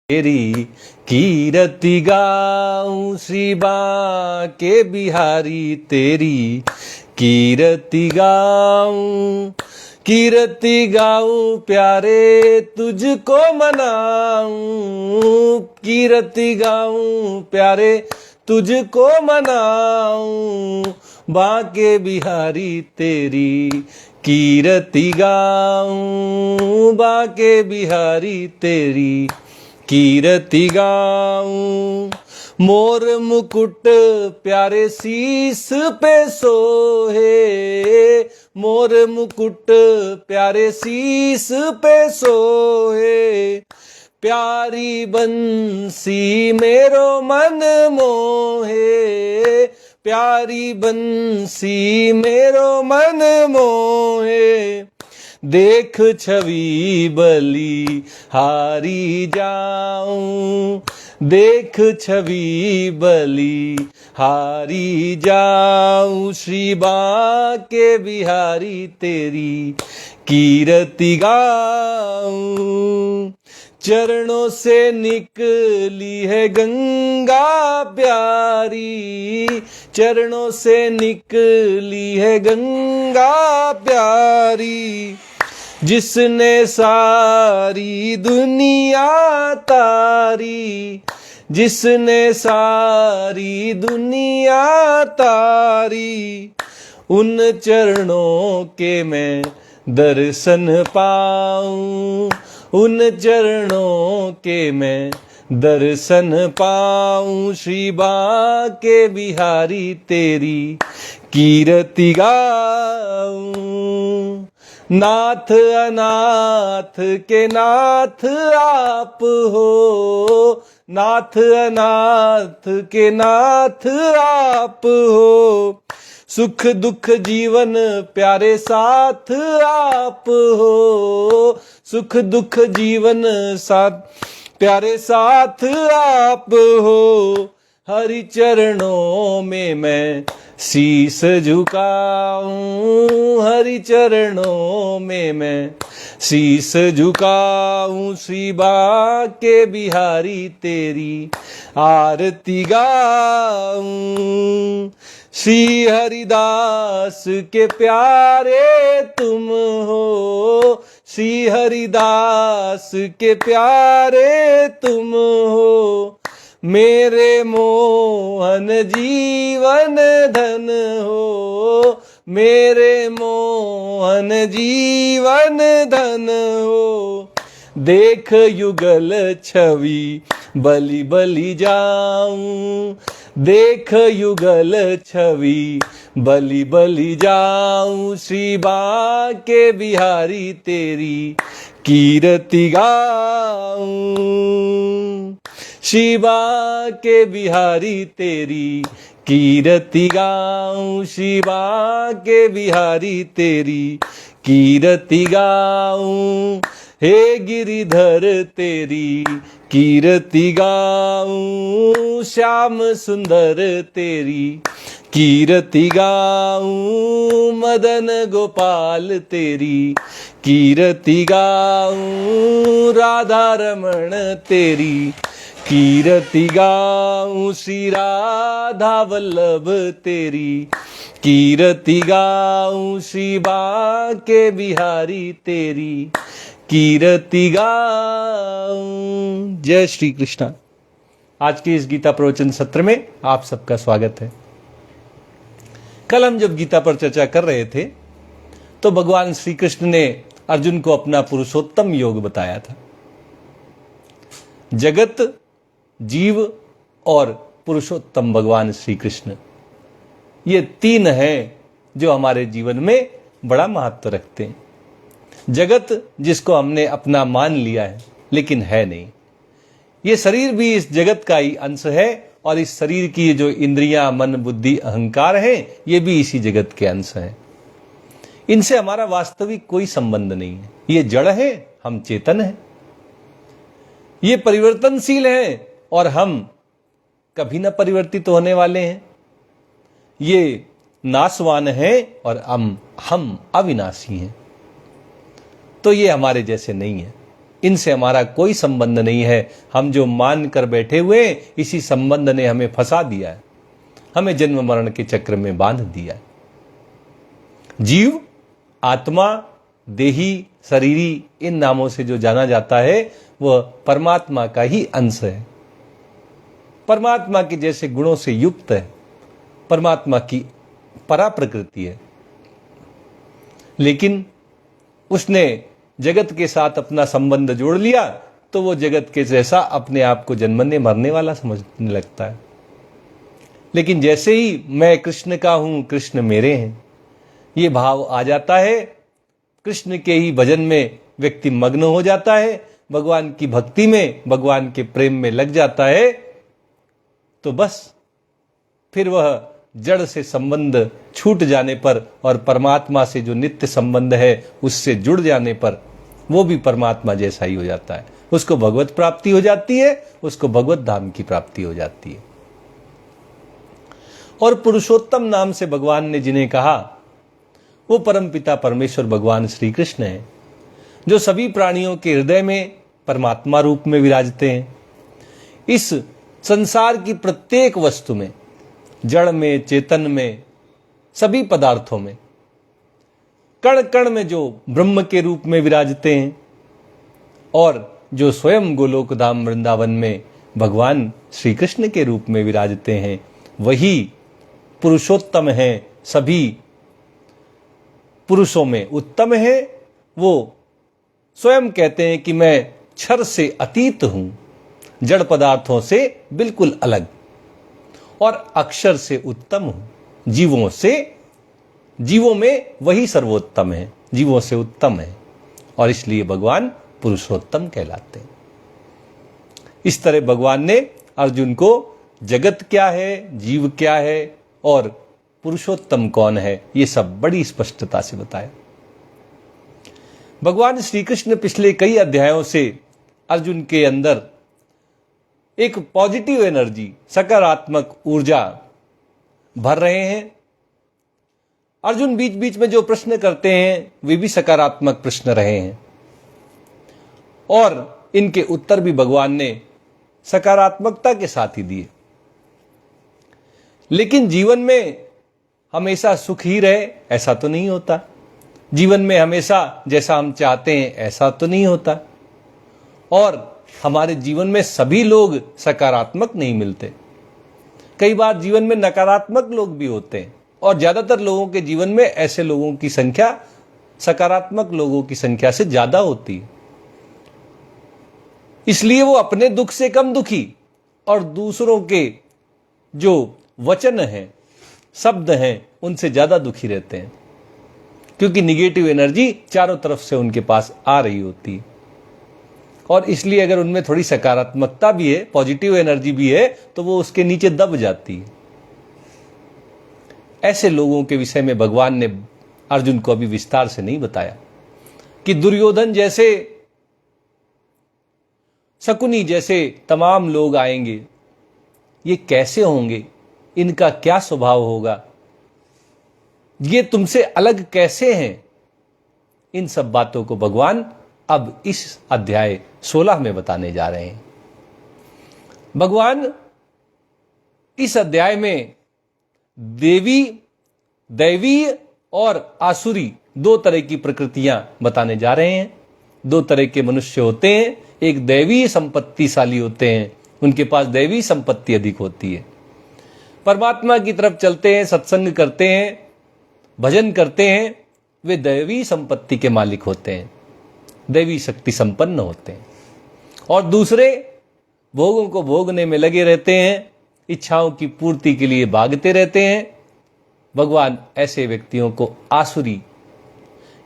तेरी कीरति गाऊं श्री बांके बिहारी तेरी कीरति गाऊं प्यारे तुझको मनाऊं कीरति गाऊं प्यारे तुझको मनाऊं बांके बिहारी तेरी कीरति गाऊं बांके बिहारी तेरी कीरति गाऊं। मोर मुकुट प्यारे शीस पे सोहे मोर मुकुट प्यारे शीस पे सोहे प्यारी बंसी मेरो मन मोहे प्यारी बंसी मेरो मन मोहे देख छवि बलि हारी जाऊं देख छवि बलि हारी जाऊं श्री बांके बिहारी तेरी कीरति गाऊं। चरणों से निकली है गंगा प्यारी चरणों से निकली है गंगा प्यारी जिसने सारी दुनिया तारी जिसने सारी दुनिया तारी उन चरणों के मैं दर्शन पाऊं उन चरणों के मैं दर्शन पाऊं श्री बांके बिहारी तेरी कीरति गाऊं। नाथ अनाथ के नाथ आप हो नाथ अनाथ के नाथ आप हो सुख दुख जीवन प्यारे साथ आप हो सुख दुख जीवन साथ प्यारे साथ आप हो हरि चरणों में मैं शीस झुकाऊं हरि चरणों में मैं शीस झुकाऊं श्री बांके बिहारी तेरी आरती गाऊं। श्री हरिदास के प्यारे तुम हो श्री हरिदास के प्यारे तुम हो मेरे मोहन जीवन धन हो मेरे मोहन जीवन धन हो देख युगल छवि बलि बलि जाऊं देख युगल छवि बलि बलि जाऊं श्री बांके बिहारी तेरी कीरति गाऊं श्री बांके बिहारी तेरी कीरति गाऊं श्री बांके बिहारी तेरी कीरति गाऊं। हे गिरिधर तेरी कीरति गाऊं श्याम सुंदर तेरी कीरति गाऊं मदन गोपाल तेरी कीरति गाऊं राधा रमण तेरी कीरति गाऊं श्री राधा वल्लभ तेरी कीरति गाऊं श्री बांके बिहारी तेरी कीरति गाऊं। जय श्री कृष्णा। आज के इस गीता प्रवचन सत्र में आप सबका स्वागत है। कल हम जब गीता पर चर्चा कर रहे थे तो भगवान श्री कृष्ण ने अर्जुन को अपना पुरुषोत्तम योग बताया था। जगत, जीव और पुरुषोत्तम भगवान श्री कृष्ण, ये तीन हैं जो हमारे जीवन में बड़ा महत्व रखते हैं। जगत जिसको हमने अपना मान लिया है लेकिन है नहीं, ये शरीर भी इस जगत का ही अंश है और इस शरीर की जो इंद्रियां, मन, बुद्धि, अहंकार हैं, ये भी इसी जगत के अंश हैं। इनसे हमारा वास्तविक कोई संबंध नहीं है। ये जड़ है, हम चेतन हैं। ये परिवर्तनशील हैं और हम कभी न परिवर्तित होने वाले हैं। ये नाशवान हैं और हम अविनाशी हैं। तो ये हमारे जैसे नहीं है। इनसे हमारा कोई संबंध नहीं है। हम जो मान कर बैठे हुए हैं, इसी संबंध ने हमें फंसा दिया है, हमें जन्म मरण के चक्र में बांध दिया है। जीव, आत्मा, देही, शरीरी, इन नामों से जो जाना जाता है वह परमात्मा का ही अंश है, परमात्मा के जैसे गुणों से युक्त है, परमात्मा की परा प्रकृति है। लेकिन उसने जगत के साथ अपना संबंध जोड़ लिया तो वो जगत के जैसा अपने आप को जन्मने मरने वाला समझने लगता है। लेकिन जैसे ही मैं कृष्ण का हूं, कृष्ण मेरे हैं, ये भाव आ जाता है, कृष्ण के ही भजन में व्यक्ति मग्न हो जाता है, भगवान की भक्ति में, भगवान के प्रेम में लग जाता है, तो बस फिर वह जड़ से संबंध छूट जाने पर और परमात्मा से जो नित्य संबंध है उससे जुड़ जाने पर वो भी परमात्मा जैसा ही हो जाता है। उसको भगवत प्राप्ति हो जाती है, उसको भगवत धाम की प्राप्ति हो जाती है। और पुरुषोत्तम नाम से भगवान ने जिन्हें कहा वो परमपिता परमेश्वर भगवान श्री कृष्ण है, जो सभी प्राणियों के हृदय में परमात्मा रूप में विराजते हैं। इस संसार की प्रत्येक वस्तु में, जड़ में, चेतन में, सभी पदार्थों में, कण कण में जो ब्रह्म के रूप में विराजते हैं और जो स्वयं गोलोक धाम वृंदावन में भगवान श्री कृष्ण के रूप में विराजते हैं, वही पुरुषोत्तम हैं, सभी पुरुषों में उत्तम है। वो स्वयं कहते हैं कि मैं क्षर से अतीत हूं, जड़ पदार्थों से बिल्कुल अलग, और अक्षर से उत्तम हूं, जीवों में वही सर्वोत्तम है, जीवों से उत्तम है, और इसलिए भगवान पुरुषोत्तम कहलाते हैं। इस तरह भगवान ने अर्जुन को जगत क्या है, जीव क्या है और पुरुषोत्तम कौन है, ये सब बड़ी स्पष्टता से बताया। भगवान श्री कृष्ण पिछले कई अध्यायों से अर्जुन के अंदर एक पॉजिटिव एनर्जी, सकारात्मक ऊर्जा भर रहे हैं। अर्जुन बीच बीच में जो प्रश्न करते हैं वे भी सकारात्मक प्रश्न रहे हैं और इनके उत्तर भी भगवान ने सकारात्मकता के साथ ही दिए। लेकिन जीवन में हमेशा सुख ही रहे ऐसा तो नहीं होता, जीवन में हमेशा जैसा हम चाहते हैं ऐसा तो नहीं होता, और हमारे जीवन में सभी लोग सकारात्मक नहीं मिलते। कई बार जीवन में नकारात्मक लोग भी होते हैं और ज्यादातर लोगों के जीवन में ऐसे लोगों की संख्या सकारात्मक लोगों की संख्या से ज्यादा होती है। इसलिए वो अपने दुख से कम दुखी और दूसरों के जो वचन हैं, शब्द हैं, उनसे ज्यादा दुखी रहते हैं, क्योंकि निगेटिव एनर्जी चारों तरफ से उनके पास आ रही होती है। और इसलिए अगर उनमें थोड़ी सकारात्मकता भी है, पॉजिटिव एनर्जी भी है, तो वो उसके नीचे दब जाती है। ऐसे लोगों के विषय में भगवान ने अर्जुन को अभी विस्तार से नहीं बताया कि दुर्योधन जैसे, शकुनी जैसे तमाम लोग आएंगे, ये कैसे होंगे, इनका क्या स्वभाव होगा, ये तुमसे अलग कैसे हैं। इन सब बातों को भगवान अब इस अध्याय 16 में बताने जा रहे हैं। भगवान इस अध्याय में दैवी और आसुरी दो तरह की प्रकृतियां बताने जा रहे हैं। दो तरह के मनुष्य होते हैं, एक दैवी संपत्तिशाली होते हैं, उनके पास दैवी संपत्ति अधिक होती है, परमात्मा की तरफ चलते हैं, सत्संग करते हैं, भजन करते हैं, वे दैवी संपत्ति के मालिक होते हैं, दैवी शक्ति संपन्न होते हैं। और दूसरे भोगों को भोगने में लगे रहते हैं, इच्छाओं की पूर्ति के लिए भागते रहते हैं। भगवान ऐसे व्यक्तियों को आसुरी,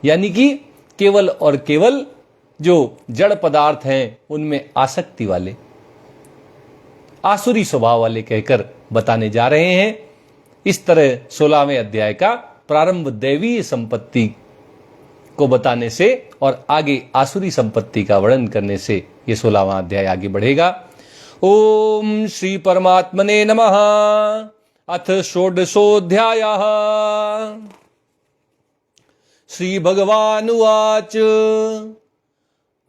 यानी कि केवल और केवल जो जड़ पदार्थ हैं उनमें आसक्ति वाले, आसुरी स्वभाव वाले कहकर बताने जा रहे हैं। इस तरह 16वें अध्याय का प्रारंभ दैवीय संपत्ति को बताने से और आगे आसुरी संपत्ति का वर्णन करने से यह 16वां अध्याय आगे बढ़ेगा। ओम श्री परमात्मने नमः। अथ षोडशोऽध्यायः। श्री भगवानुवाच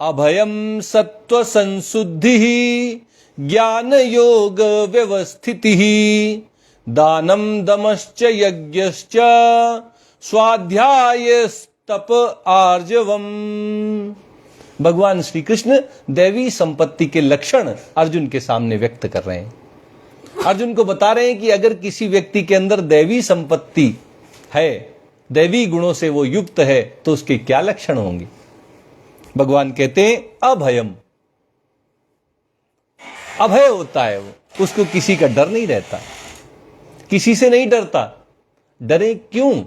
अभयम सत्व संशुद्धि ज्ञान योग व्यवस्थिति दानम दमश्च यज्ञश्च स्वाध्यायस्तप आर्जवम। भगवान श्री कृष्ण दैवी संपत्ति के लक्षण अर्जुन के सामने व्यक्त कर रहे हैं। अर्जुन को बता रहे हैं कि अगर किसी व्यक्ति के अंदर दैवी संपत्ति है, दैवी गुणों से वो युक्त है, तो उसके क्या लक्षण होंगे। भगवान कहते हैं अभयम, अभय होता है वो, उसको किसी का डर नहीं रहता, किसी से नहीं डरता। डरे क्यों?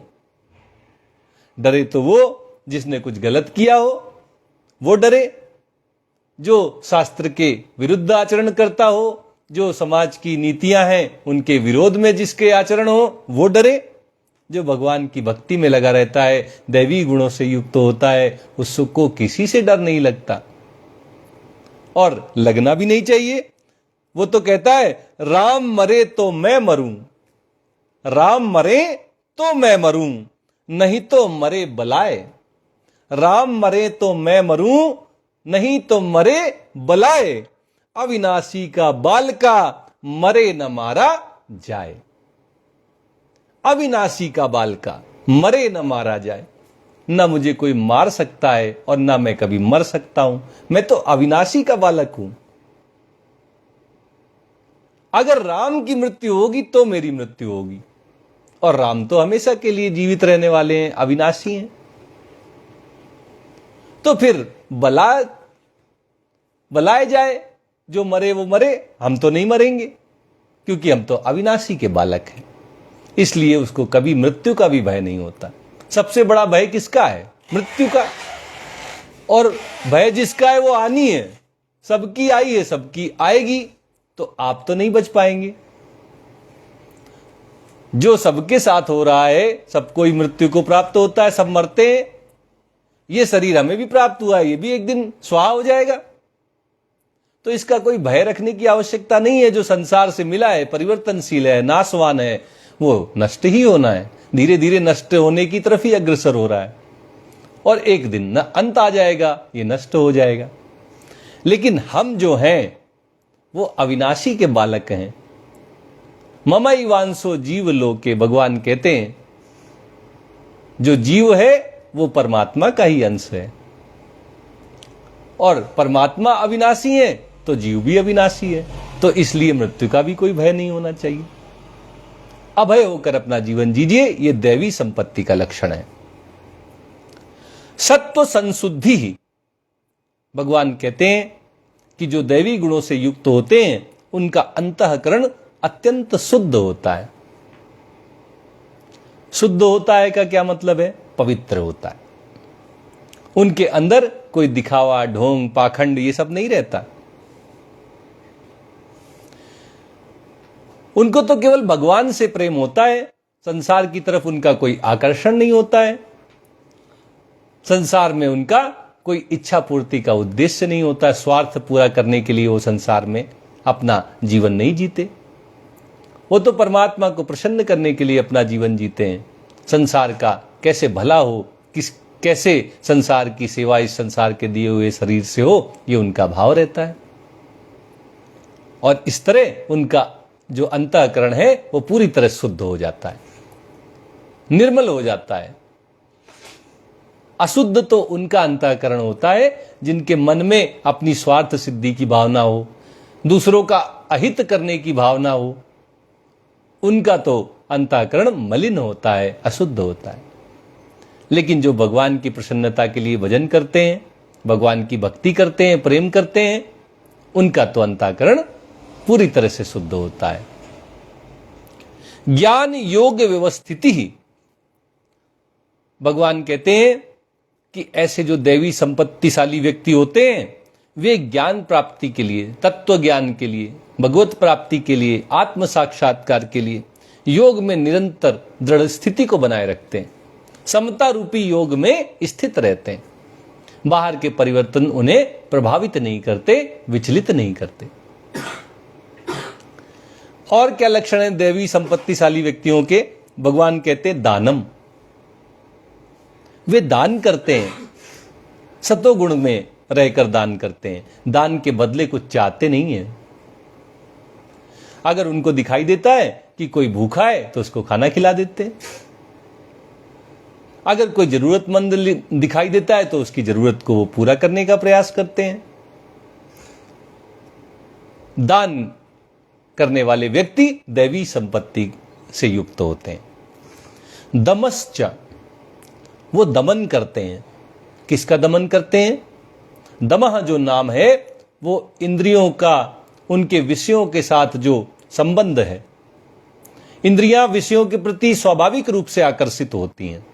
डरे तो वो जिसने कुछ गलत किया हो वो डरे, जो शास्त्र के विरुद्ध आचरण करता हो, जो समाज की नीतियां हैं उनके विरोध में जिसके आचरण हो वो डरे। जो भगवान की भक्ति में लगा रहता है, दैवी गुणों से युक्त होता है, उसको किसी से डर नहीं लगता और लगना भी नहीं चाहिए। वो तो कहता है राम मरे तो मैं मरूं, राम मरे तो मैं मरूं, नहीं तो मरे बलाए। राम मरे तो मैं मरूं, नहीं तो मरे बलाए। अविनाशी का बाल का मरे न मारा जाए। अविनाशी का बाल का मरे न मारा जाए। न मुझे कोई मार सकता है और न मैं कभी मर सकता हूं, मैं तो अविनाशी का बालक हूं। अगर राम की मृत्यु होगी तो मेरी मृत्यु होगी, और राम तो हमेशा के लिए जीवित रहने वाले हैं, अविनाशी हैं। तो फिर बलाए जाए, जो मरे वो मरे, हम तो नहीं मरेंगे क्योंकि हम तो अविनाशी के बालक हैं। इसलिए उसको कभी मृत्यु का भी भय नहीं होता। सबसे बड़ा भय किसका है? मृत्यु का। और भय जिसका है वो आनी है, सबकी आई है, सबकी आएगी, तो आप तो नहीं बच पाएंगे। जो सबके साथ हो रहा है, सबको ही मृत्यु को प्राप्त होता है, सब मरते हैं। ये शरीर हमें भी प्राप्त हुआ है, ये भी एक दिन स्वाहा हो जाएगा। तो इसका कोई भय रखने की आवश्यकता नहीं है। जो संसार से मिला है परिवर्तनशील है, नाशवान है, वो नष्ट ही होना है, धीरे धीरे नष्ट होने की तरफ ही अग्रसर हो रहा है, और एक दिन न अंत आ जाएगा, ये नष्ट हो जाएगा। लेकिन हम जो हैं वो अविनाशी के बालक हैं। ममैवांसो जीव लोके, भगवान कहते हैं जो जीव है वो परमात्मा का ही अंश है, और परमात्मा अविनाशी है तो जीव भी अविनाशी है। तो इसलिए मृत्यु का भी कोई भय नहीं होना चाहिए। अभय होकर अपना जीवन जीजिए, ये दैवी संपत्ति का लक्षण है। सत्व संशुद्धि ही, भगवान कहते हैं कि जो दैवी गुणों से युक्त होते हैं उनका अंतःकरण अत्यंत शुद्ध होता है। शुद्ध होता है का क्या मतलब है? पवित्र होता है। उनके अंदर कोई दिखावा, ढोंग, पाखंड ये सब नहीं रहता। उनको तो केवल भगवान से प्रेम होता है, संसार की तरफ उनका कोई आकर्षण नहीं होता है। संसार में उनका कोई इच्छा पूर्ति का उद्देश्य नहीं होता है। स्वार्थ पूरा करने के लिए वो संसार में अपना जीवन नहीं जीते। वो तो परमात्मा को प्रसन्न करने के लिए अपना जीवन जीते हैं। संसार का कैसे भला हो, कैसे संसार की सेवा इस संसार के दिए हुए शरीर से हो, ये उनका भाव रहता है। और इस तरह उनका जो अंतःकरण है वो पूरी तरह शुद्ध हो जाता है, निर्मल हो जाता है। अशुद्ध तो उनका अंतःकरण होता है जिनके मन में अपनी स्वार्थ सिद्धि की भावना हो, दूसरों का अहित करने की भावना हो। उनका तो अंतःकरण मलिन होता है, अशुद्ध होता है। लेकिन जो भगवान की प्रसन्नता के लिए भजन करते हैं, भगवान की भक्ति करते हैं, प्रेम करते हैं, उनका तो अंतःकरण पूरी तरह से शुद्ध होता है। ज्ञान योग व्यवस्थिति ही, भगवान कहते हैं कि ऐसे जो दैवी संपत्तिशाली व्यक्ति होते हैं वे ज्ञान प्राप्ति के लिए, तत्व ज्ञान के लिए, भगवत प्राप्ति के लिए, आत्म साक्षात्कार के लिए योग में निरंतर दृढ़ स्थिति को बनाए रखते हैं। समता रूपी योग में स्थित रहते हैं। बाहर के परिवर्तन उन्हें प्रभावित नहीं करते, विचलित नहीं करते। और क्या लक्षण है दैवी संपत्तिशाली व्यक्तियों के? भगवान कहते हैं दानम, वे दान करते हैं, सतोगुण में रहकर दान करते हैं। दान के बदले कुछ चाहते नहीं हैं। अगर उनको दिखाई देता है कि कोई भूखा है तो उसको खाना खिला देते हैं। अगर कोई जरूरतमंद दिखाई देता है तो उसकी जरूरत को वो पूरा करने का प्रयास करते हैं। दान करने वाले व्यक्ति दैवी संपत्ति से युक्त होते हैं। दमश्च, वो दमन करते हैं। किसका दमन करते हैं? दमः जो नाम है वो इंद्रियों का, उनके विषयों के साथ जो संबंध है। इंद्रियां विषयों के प्रति स्वाभाविक रूप से आकर्षित होती हैं।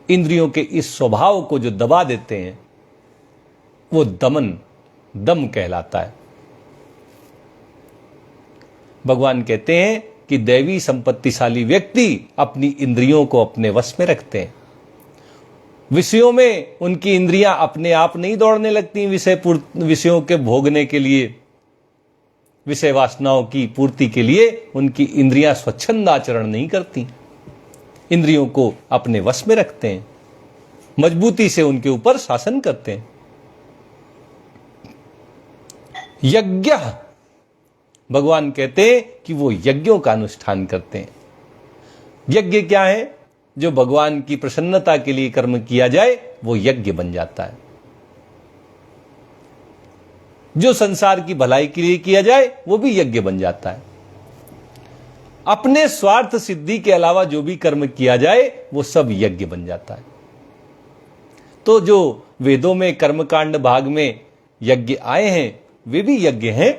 इंद्रियों के इस स्वभाव को जो दबा देते हैं वो दमन, दम कहलाता है। भगवान कहते हैं कि दैवी संपत्तिशाली व्यक्ति अपनी इंद्रियों को अपने वश में रखते हैं। विषयों में उनकी इंद्रियां अपने आप नहीं दौड़ने लगती विषयों के भोगने के लिए, विषय वासनाओं की पूर्ति के लिए उनकी इंद्रियां स्वच्छंद आचरण नहीं करती। इंद्रियों को अपने वश में रखते हैं, मजबूती से उनके ऊपर शासन करते हैं। यज्ञ, भगवान कहते हैं कि वो यज्ञों का अनुष्ठान करते हैं। यज्ञ क्या है? जो भगवान की प्रसन्नता के लिए कर्म किया जाए वो यज्ञ बन जाता है। जो संसार की भलाई के लिए किया जाए वो भी यज्ञ बन जाता है। अपने स्वार्थ सिद्धि के अलावा जो भी कर्म किया जाए वो सब यज्ञ बन जाता है। तो जो वेदों में कर्मकांड भाग में यज्ञ आए हैं वे भी यज्ञ हैं,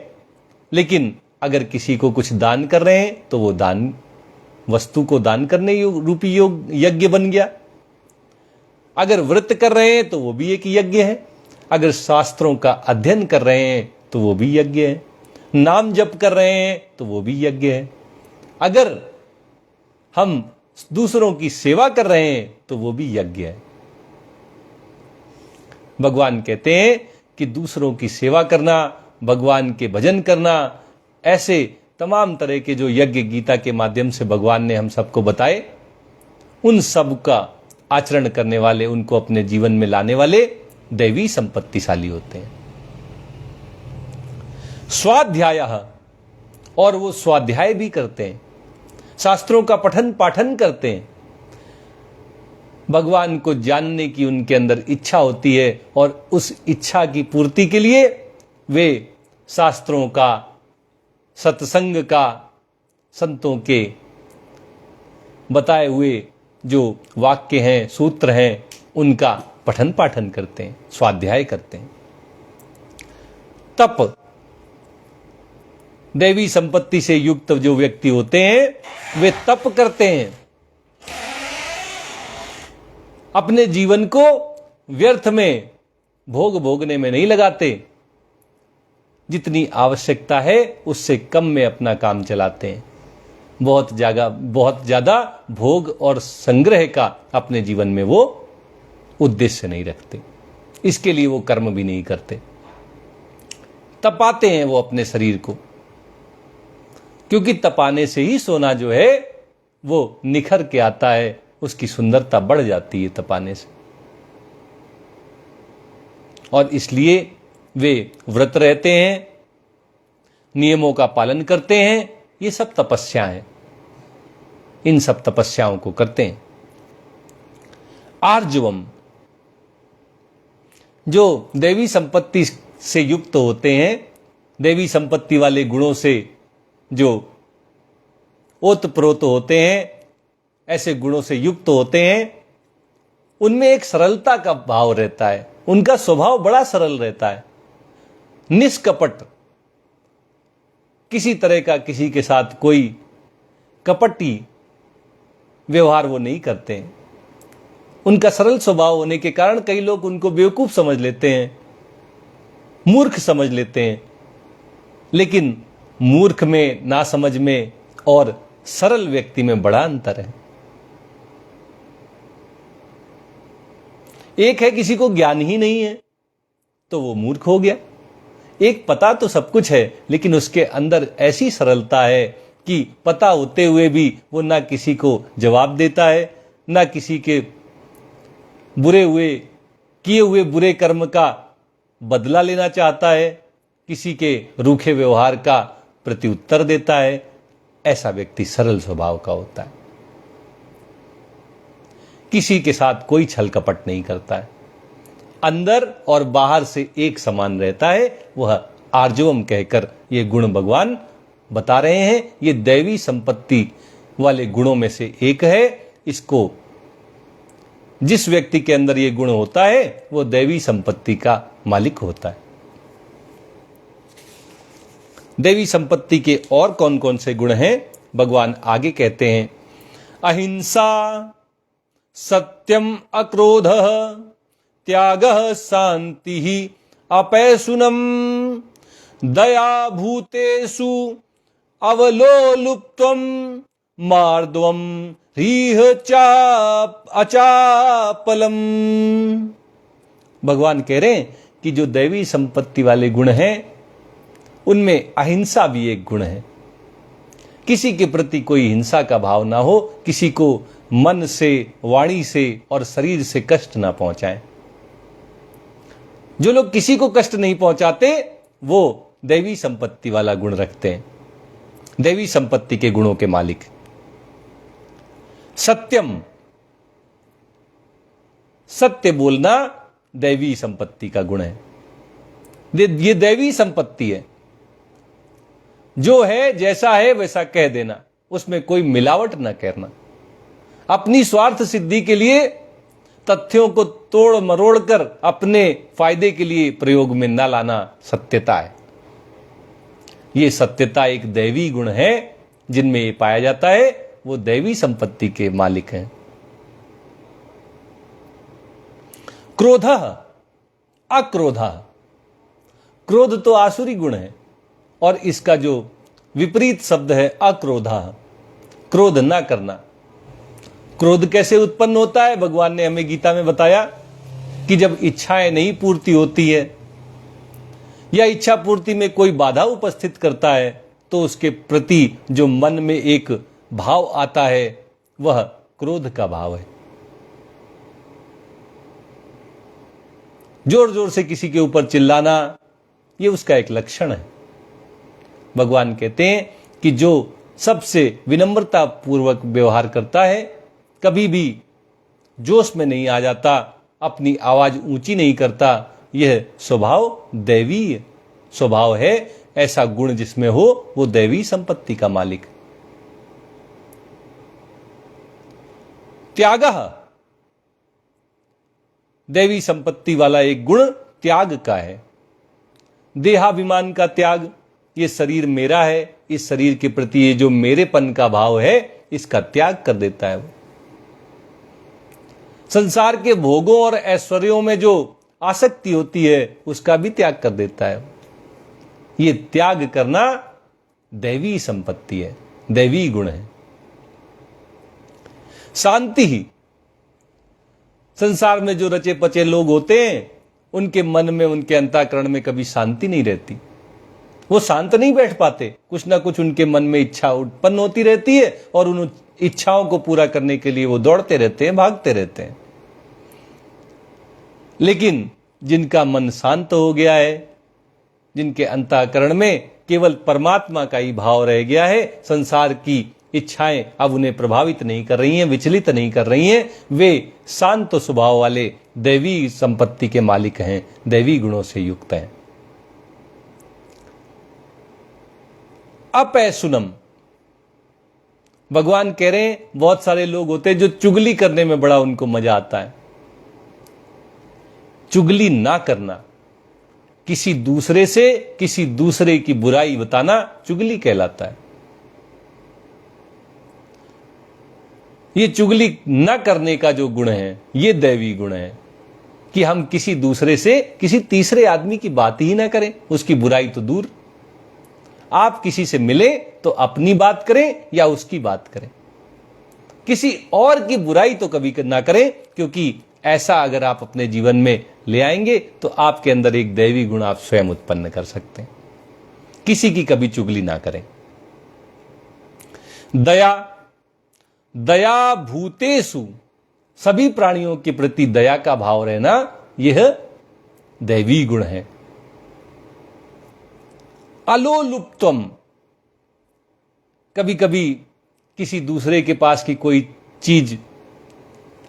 लेकिन अगर किसी को कुछ दान कर रहे हैं तो वो दान, वस्तु को दान करने रूपी यज्ञ बन गया। अगर व्रत कर रहे हैं तो वो भी एक यज्ञ है। अगर शास्त्रों का अध्ययन कर रहे हैं तो वो भी यज्ञ है। नाम जप कर रहे हैं तो वो भी यज्ञ है। अगर हम दूसरों की सेवा कर रहे हैं तो वो भी यज्ञ है। भगवान कहते हैं कि दूसरों की सेवा करना, भगवान के भजन करना, ऐसे तमाम तरह के जो यज्ञ गीता के माध्यम से भगवान ने हम सबको बताए, उन सब का आचरण करने वाले, उनको अपने जीवन में लाने वाले दैवी संपत्तिशाली होते हैं। स्वाध्याय, और वो स्वाध्याय भी करते हैं, शास्त्रों का पठन पाठन करते हैं। भगवान को जानने की उनके अंदर इच्छा होती है और उस इच्छा की पूर्ति के लिए वे शास्त्रों का, सत्संग का, संतों के बताए हुए जो वाक्य हैं, सूत्र हैं, उनका पठन पाठन करते हैं, स्वाध्याय करते हैं। तप, दैवी संपत्ति से युक्त जो व्यक्ति होते हैं वे तप करते हैं। अपने जीवन को व्यर्थ में भोगने में नहीं लगाते, जितनी आवश्यकता है उससे कम में अपना काम चलाते हैं। बहुत ज्यादा भोग और संग्रह का अपने जीवन में वो उद्देश्य नहीं रखते, इसके लिए वो कर्म भी नहीं करते। तपाते हैं वो अपने शरीर को, क्योंकि तपाने से ही सोना जो है वो निखर के आता है, उसकी सुंदरता बढ़ जाती है तपाने से। और इसलिए वे व्रत रहते हैं, नियमों का पालन करते हैं। ये सब तपस्या है, इन सब तपस्याओं को करते हैं। आर्जवम, जो देवी संपत्ति से युक्त होते हैं, देवी संपत्ति वाले गुणों से जो ओतप्रोत होते हैं, ऐसे गुणों से युक्त होते हैं, उनमें एक सरलता का भाव रहता है। उनका स्वभाव बड़ा सरल रहता है, निष्कपट। किसी तरह का किसी के साथ कोई कपटी व्यवहार वो नहीं करते हैं। उनका सरल स्वभाव होने के कारण कई लोग उनको बेवकूफ समझ लेते हैं, मूर्ख समझ लेते हैं। लेकिन मूर्ख में, नासमझ में और सरल व्यक्ति में बड़ा अंतर है। एक है किसी को ज्ञान ही नहीं है तो वो मूर्ख हो गया। एक पता तो सब कुछ है लेकिन उसके अंदर ऐसी सरलता है कि पता होते हुए भी वो ना किसी को जवाब देता है, ना किसी के किए हुए बुरे कर्म का बदला लेना चाहता है, किसी के रूखे व्यवहार का प्रत्युत्तर देता है, ऐसा व्यक्ति सरल स्वभाव का होता है। किसी के साथ कोई छल कपट नहीं करता है, अंदर और बाहर से एक समान रहता है। वह आर्जवम कहकर ये गुण भगवान बता रहे हैं। ये दैवी संपत्ति वाले गुणों में से एक है। इसको जिस व्यक्ति के अंदर ये गुण होता है वो दैवी संपत्ति का मालिक होता है। दैवी संपत्ति के और कौन कौन से गुण हैं भगवान आगे कहते हैं। अहिंसा, सत्यम, अक्रोध, त्याग, शांति, अपैशुनम, दया, भूतेषु अवलोलुप्त्वम, मार्दवम, ह्रीः अचापलम। भगवान कह रहे हैं कि जो दैवी संपत्ति वाले गुण हैं उनमें अहिंसा भी एक गुण है। किसी के प्रति कोई हिंसा का भाव ना हो, किसी को मन से, वाणी से और शरीर से कष्ट ना पहुंचाएं। जो लोग किसी को कष्ट नहीं पहुंचाते वो दैवी संपत्ति वाला गुण रखते हैं, दैवी संपत्ति के गुणों के मालिक। सत्यम, सत्य बोलना दैवी संपत्ति का गुण है। ये दैवी संपत्ति है। जो है जैसा है वैसा कह देना, उसमें कोई मिलावट ना करना, अपनी स्वार्थ सिद्धि के लिए तथ्यों को तोड़ मरोड़ कर अपने फायदे के लिए प्रयोग में न लाना सत्यता है। ये सत्यता एक दैवी गुण है। जिनमें ये पाया जाता है वो दैवी संपत्ति के मालिक हैं। क्रोध, अक्रोध, क्रोध तो आसुरी गुण है और इसका जो विपरीत शब्द है अक्रोध, क्रोध ना करना। क्रोध कैसे उत्पन्न होता है भगवान ने हमें गीता में बताया कि जब इच्छाएं नहीं पूर्ति होती है या इच्छा पूर्ति में कोई बाधा उपस्थित करता है तो उसके प्रति जो मन में एक भाव आता है वह क्रोध का भाव है। जोर जोर से किसी के ऊपर चिल्लाना यह उसका एक लक्षण है। भगवान कहते हैं कि जो सबसे विनम्रता पूर्वक व्यवहार करता है, कभी भी जोश में नहीं आ जाता, अपनी आवाज ऊंची नहीं करता, यह स्वभाव दैवी स्वभाव है। ऐसा गुण जिसमें हो वो दैवी संपत्ति का मालिक। त्याग, दैवी संपत्ति वाला एक गुण त्याग का है। देहाभिमान का त्याग, ये शरीर मेरा है, इस शरीर के प्रति ये जो मेरेपन का भाव है इसका त्याग कर देता है। संसार के भोगों और ऐश्वर्यों में जो आसक्ति होती है उसका भी त्याग कर देता है। ये त्याग करना दैवी संपत्ति है, दैवी गुण है। शांति ही, संसार में जो रचे पचे लोग होते हैं उनके मन में, उनके अंतःकरण में कभी शांति नहीं रहती। वो शांत नहीं बैठ पाते, कुछ ना कुछ उनके मन में इच्छा उत्पन्न होती रहती है और उन इच्छाओं को पूरा करने के लिए वो दौड़ते रहते हैं, भागते रहते हैं। लेकिन जिनका मन शांत हो गया है, जिनके अंतःकरण में केवल परमात्मा का ही भाव रह गया है, संसार की इच्छाएं अब उन्हें प्रभावित नहीं कर रही हैं, विचलित नहीं कर रही हैं, वे शांत स्वभाव वाले दैवी संपत्ति के मालिक हैं, दैवी गुणों से युक्त हैं। अपैशुनम, भगवान कह रहे हैं बहुत सारे लोग होते हैं जो चुगली करने में बड़ा उनको मजा आता है। चुगली ना करना, किसी दूसरे से किसी दूसरे की बुराई बताना चुगली कहलाता है। ये चुगली न करने का जो गुण है ये दैवी गुण है कि हम किसी दूसरे से किसी तीसरे आदमी की बात ही ना करें, उसकी बुराई तो दूर। आप किसी से मिले तो अपनी बात करें या उसकी बात करें, किसी और की बुराई तो कभी ना करें, क्योंकि ऐसा अगर आप अपने जीवन में ले आएंगे तो आपके अंदर एक दैवी गुण आप स्वयं उत्पन्न कर सकते हैं। किसी की कभी चुगली ना करें। दया, दया भूतेषु, सभी प्राणियों के प्रति दया का भाव रहना यह दैवी गुण है, अलोलुप्तम। कभी कभी किसी दूसरे के पास की कोई चीज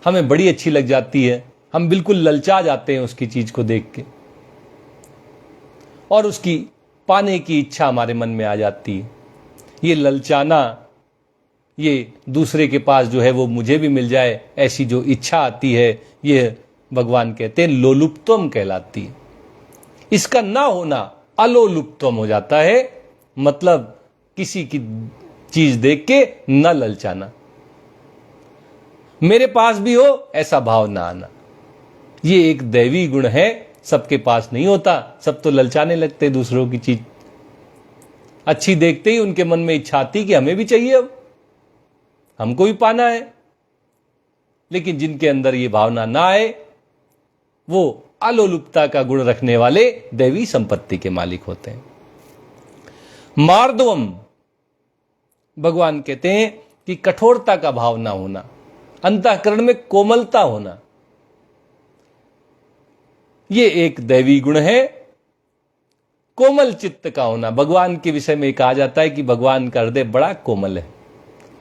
हमें बड़ी अच्छी लग जाती है, हम बिल्कुल ललचा जाते हैं उसकी चीज को देख के, और उसकी पाने की इच्छा हमारे मन में आ जाती है। ये ललचाना, ये दूसरे के पास जो है वो मुझे भी मिल जाए, ऐसी जो इच्छा आती है, ये भगवान कहते हैं लोलुप्तम कहलाती है। इसका ना होना अलोलुप्तम हो जाता है, मतलब किसी की चीज देख के न ललचाना, मेरे पास भी हो ऐसा भाव ना आना। ये एक दैवी गुण है, सबके पास नहीं होता। सब तो ललचाने लगते दूसरों की चीज, अच्छी देखते ही उनके मन में इच्छा आती कि हमें भी चाहिए, अब हमको भी पाना है। लेकिन जिनके अंदर ये भावना ना आए, वो अलोलुपता का गुण रखने वाले दैवी संपत्ति के मालिक होते हैं। मार्दवम, भगवान कहते हैं कि कठोरता का भाव ना होना, अंतःकरण में कोमलता होना, ये एक दैवी गुण है। कोमल चित्त का होना, भगवान के विषय में कहा जाता है कि भगवान का हृदय बड़ा कोमल है,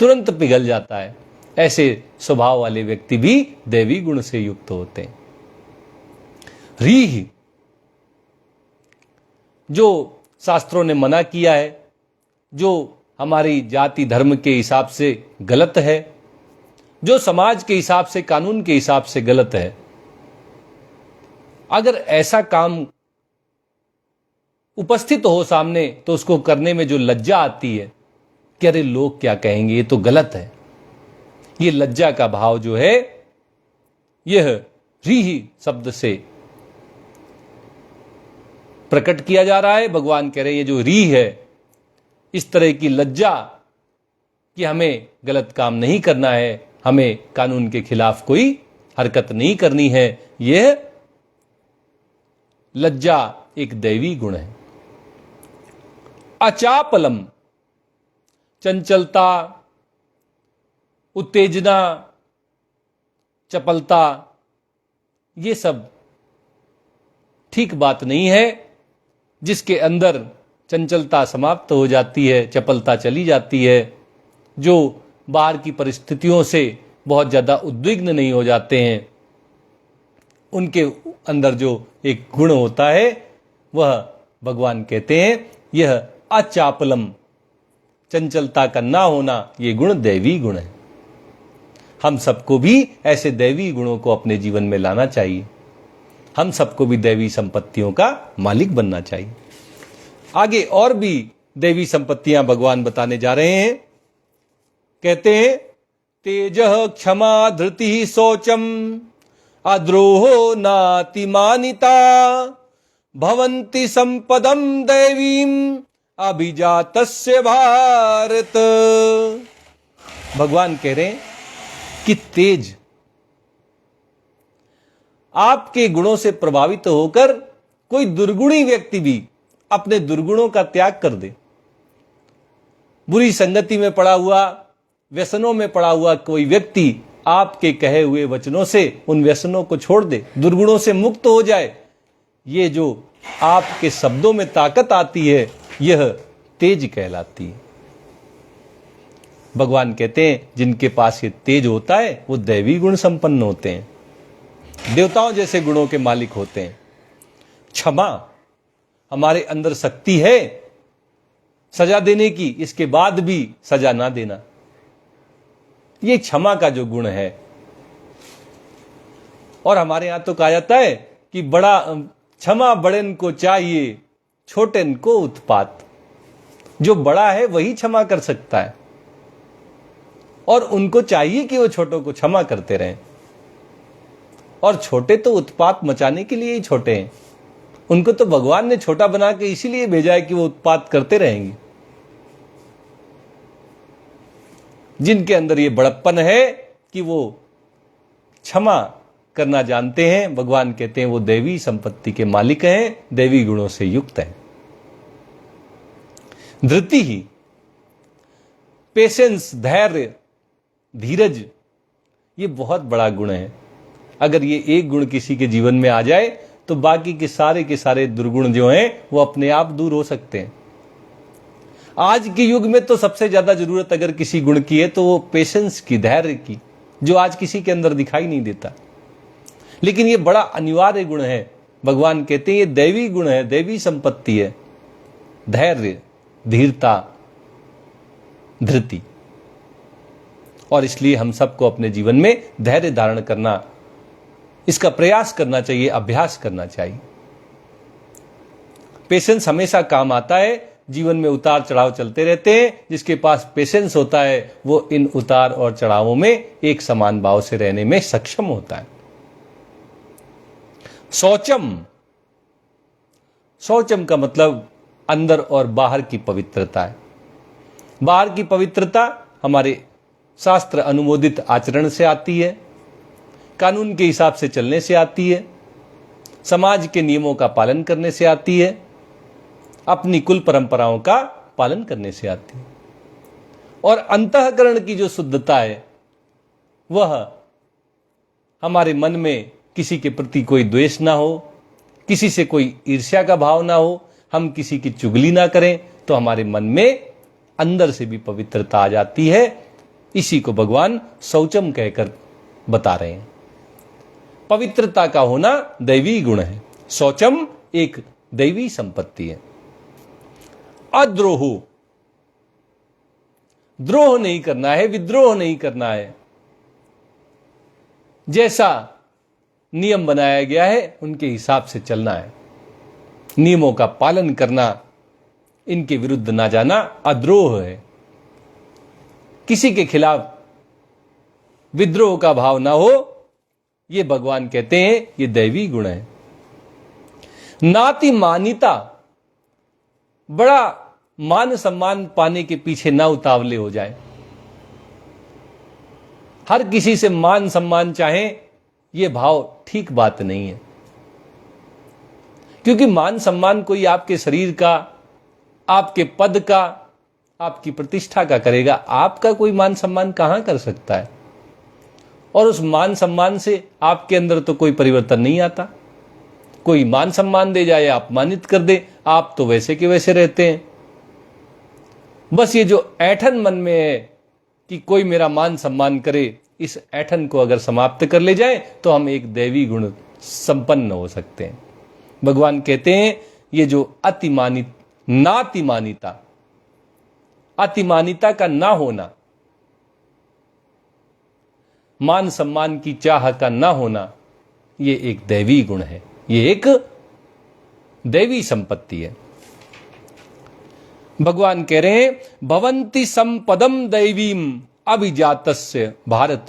तुरंत पिघल जाता है। ऐसे स्वभाव वाले व्यक्ति भी दैवी गुण से युक्त होते हैं। रीह, जो शास्त्रों ने मना किया है, जो हमारी जाति धर्म के हिसाब से गलत है, जो समाज के हिसाब से, कानून के हिसाब से गलत है, अगर ऐसा काम उपस्थित हो सामने तो उसको करने में जो लज्जा आती है कि अरे लोग क्या कहेंगे, ये तो गलत है, ये लज्जा का भाव जो है यह रीह शब्द से प्रकट किया जा रहा है। भगवान कह रहे हैं ये जो रीह है, इस तरह की लज्जा कि हमें गलत काम नहीं करना है, हमें कानून के खिलाफ कोई हरकत नहीं करनी है, यह लज्जा एक दैवी गुण है। अचापलम, चंचलता, उत्तेजना, चपलता, ये सब ठीक बात नहीं है। जिसके अंदर चंचलता समाप्त हो जाती है, चपलता चली जाती है, जो बाहर की परिस्थितियों से बहुत ज्यादा उद्विग्न नहीं हो जाते हैं, उनके अंदर जो एक गुण होता है वह भगवान कहते हैं यह अचापलम, चंचलता का ना होना, ये गुण दैवी गुण है। हम सबको भी ऐसे दैवी गुणों को अपने जीवन में लाना चाहिए। हम सबको भी दैवी संपत्तियों का मालिक बनना चाहिए। आगे और भी दैवी संपत्तियां भगवान बताने जा रहे हैं। कहते हैं तेजः क्षमा धृति शौचम अद्रोहो नातिमानिता भवन्ति संपदम दैवीम अभिजातस्य भारत। भगवान कह रहे हैं कि तेज, आपके गुणों से प्रभावित होकर कोई दुर्गुणी व्यक्ति भी अपने दुर्गुणों का त्याग कर दे, बुरी संगति में पड़ा हुआ, व्यसनों में पड़ा हुआ कोई व्यक्ति आपके कहे हुए वचनों से उन व्यसनों को छोड़ दे, दुर्गुणों से मुक्त हो जाए, ये जो आपके शब्दों में ताकत आती है यह तेज कहलाती है। भगवान कहते हैं जिनके पास ये तेज होता है वो दैवी गुण संपन्न होते हैं, देवताओं जैसे गुणों के मालिक होते हैं। क्षमा, हमारे अंदर शक्ति है सजा देने की, इसके बाद भी सजा ना देना, ये क्षमा का जो गुण है। और हमारे यहां तो कहा जाता है कि बड़ा क्षमा बड़ेन को चाहिए, छोटेन को उत्पात। जो बड़ा है वही क्षमा कर सकता है, और उनको चाहिए कि वो छोटों को क्षमा करते रहें। और छोटे तो उत्पात मचाने के लिए ही छोटे हैं, उनको तो भगवान ने छोटा बना के इसीलिए भेजा है कि वो उत्पात करते रहेंगे। जिनके अंदर ये बड़प्पन है कि वो क्षमा करना जानते हैं, भगवान कहते हैं वो दैवी संपत्ति के मालिक हैं, दैवी गुणों से युक्त हैं। धृति ही, पेशेंस, धैर्य, धीरज, ये बहुत बड़ा गुण है। अगर ये एक गुण किसी के जीवन में आ जाए तो बाकी के सारे दुर्गुण जो हैं वो अपने आप दूर हो सकते हैं। आज के युग में तो सबसे ज्यादा जरूरत अगर किसी गुण की है तो वो पेशेंस की, धैर्य की, जो आज किसी के अंदर दिखाई नहीं देता। लेकिन ये बड़ा अनिवार्य गुण है। भगवान कहते हैं ये दैवी गुण है, दैवी संपत्ति है, धैर्य, धीरता, धृति। और इसलिए हम सबको अपने जीवन में धैर्य धारण करना, इसका प्रयास करना चाहिए, अभ्यास करना चाहिए। पेशेंस हमेशा काम आता है। जीवन में उतार चढ़ाव चलते रहते हैं। जिसके पास पेशेंस होता है वो इन उतार और चढ़ावों में एक समान भाव से रहने में सक्षम होता है। शौचम, शौचम का मतलब अंदर और बाहर की पवित्रता है। बाहर की पवित्रता हमारे शास्त्र अनुमोदित आचरण से आती है, कानून के हिसाब से चलने से आती है, समाज के नियमों का पालन करने से आती है, अपनी कुल परंपराओं का पालन करने से आती है। और अंतःकरण की जो शुद्धता है वह हमारे मन में किसी के प्रति कोई द्वेष ना हो, किसी से कोई ईर्ष्या का भाव ना हो, हम किसी की चुगली ना करें, तो हमारे मन में अंदर से भी पवित्रता आ जाती है। इसी को भगवान शौचम कहकर बता रहे हैं। पवित्रता का होना दैवी गुण है। शौचम एक दैवी संपत्ति है। अद्रोह, द्रोह नहीं करना है, विद्रोह नहीं करना है। जैसा नियम बनाया गया है उनके हिसाब से चलना है, नियमों का पालन करना, इनके विरुद्ध ना जाना अद्रोह है। किसी के खिलाफ विद्रोह का भाव ना हो, ये भगवान कहते हैं ये दैवी गुण है। नाति मानिता, बड़ा मान सम्मान पाने के पीछे ना उतावले हो जाए। हर किसी से मान सम्मान चाहे, ये भाव ठीक बात नहीं है। क्योंकि मान सम्मान कोई आपके शरीर का, आपके पद का, आपकी प्रतिष्ठा का करेगा, आपका कोई मान सम्मान कहां कर सकता है। और उस मान सम्मान से आपके अंदर तो कोई परिवर्तन नहीं आता। कोई मान सम्मान दे जाए, अपमानित कर दे, आप तो वैसे के वैसे रहते हैं। बस ये जो ऐठन मन में है कि कोई मेरा मान सम्मान करे, इस ऐठन को अगर समाप्त कर ले जाए तो हम एक दैवी गुण संपन्न हो सकते हैं। भगवान कहते हैं ये जो अतिमानित, नातिमानिता, अतिमानिता का ना होना, मान सम्मान की चाह का ना होना, ये एक दैवी गुण है, ये एक दैवी संपत्ति है। भगवान कह रहे हैं भवन्ति संपदम दैवीम अभिजातस्य भारत।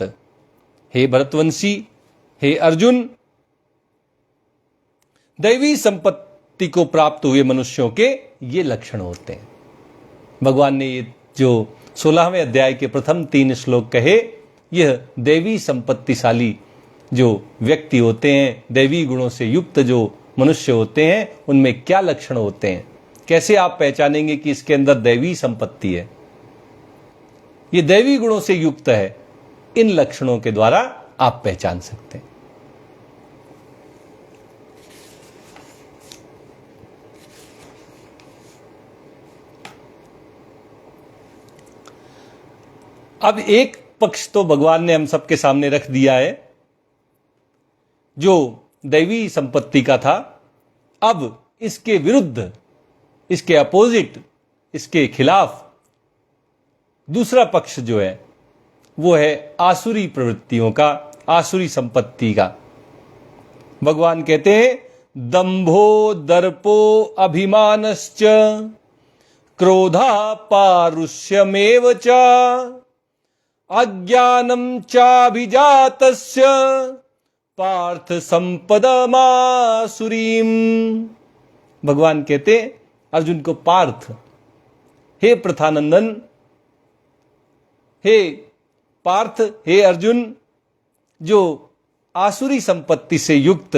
हे भरतवंशी, हे अर्जुन, दैवी संपत्ति को प्राप्त हुए मनुष्यों के ये लक्षण होते हैं। भगवान ने ये जो 16वें अध्याय के प्रथम 3 श्लोक कहे, यह दैवी संपत्तिशाली जो व्यक्ति होते हैं, दैवी गुणों से युक्त जो मनुष्य होते हैं, उनमें क्या लक्षण होते हैं, कैसे आप पहचानेंगे कि इसके अंदर दैवी संपत्ति है, ये दैवी गुणों से युक्त है। इन लक्षणों के द्वारा आप पहचान सकते हैं। अब एक पक्ष तो भगवान ने हम सबके सामने रख दिया है जो दैवी संपत्ति का था। अब इसके विरुद्ध, इसके अपोजिट, इसके खिलाफ दूसरा पक्ष जो है वो है आसुरी प्रवृत्तियों का, आसुरी संपत्ति का। भगवान कहते हैं दंभो दर्पो अभिमानश्च क्रोधा पारुष्यमेव च अज्ञानम चाभिजातस्य पार्थ संपदमासुरीम। भगवान कहते अर्जुन को, पार्थ, हे प्रथानंदन, हे पार्थ, हे अर्जुन, जो आसुरी संपत्ति से युक्त,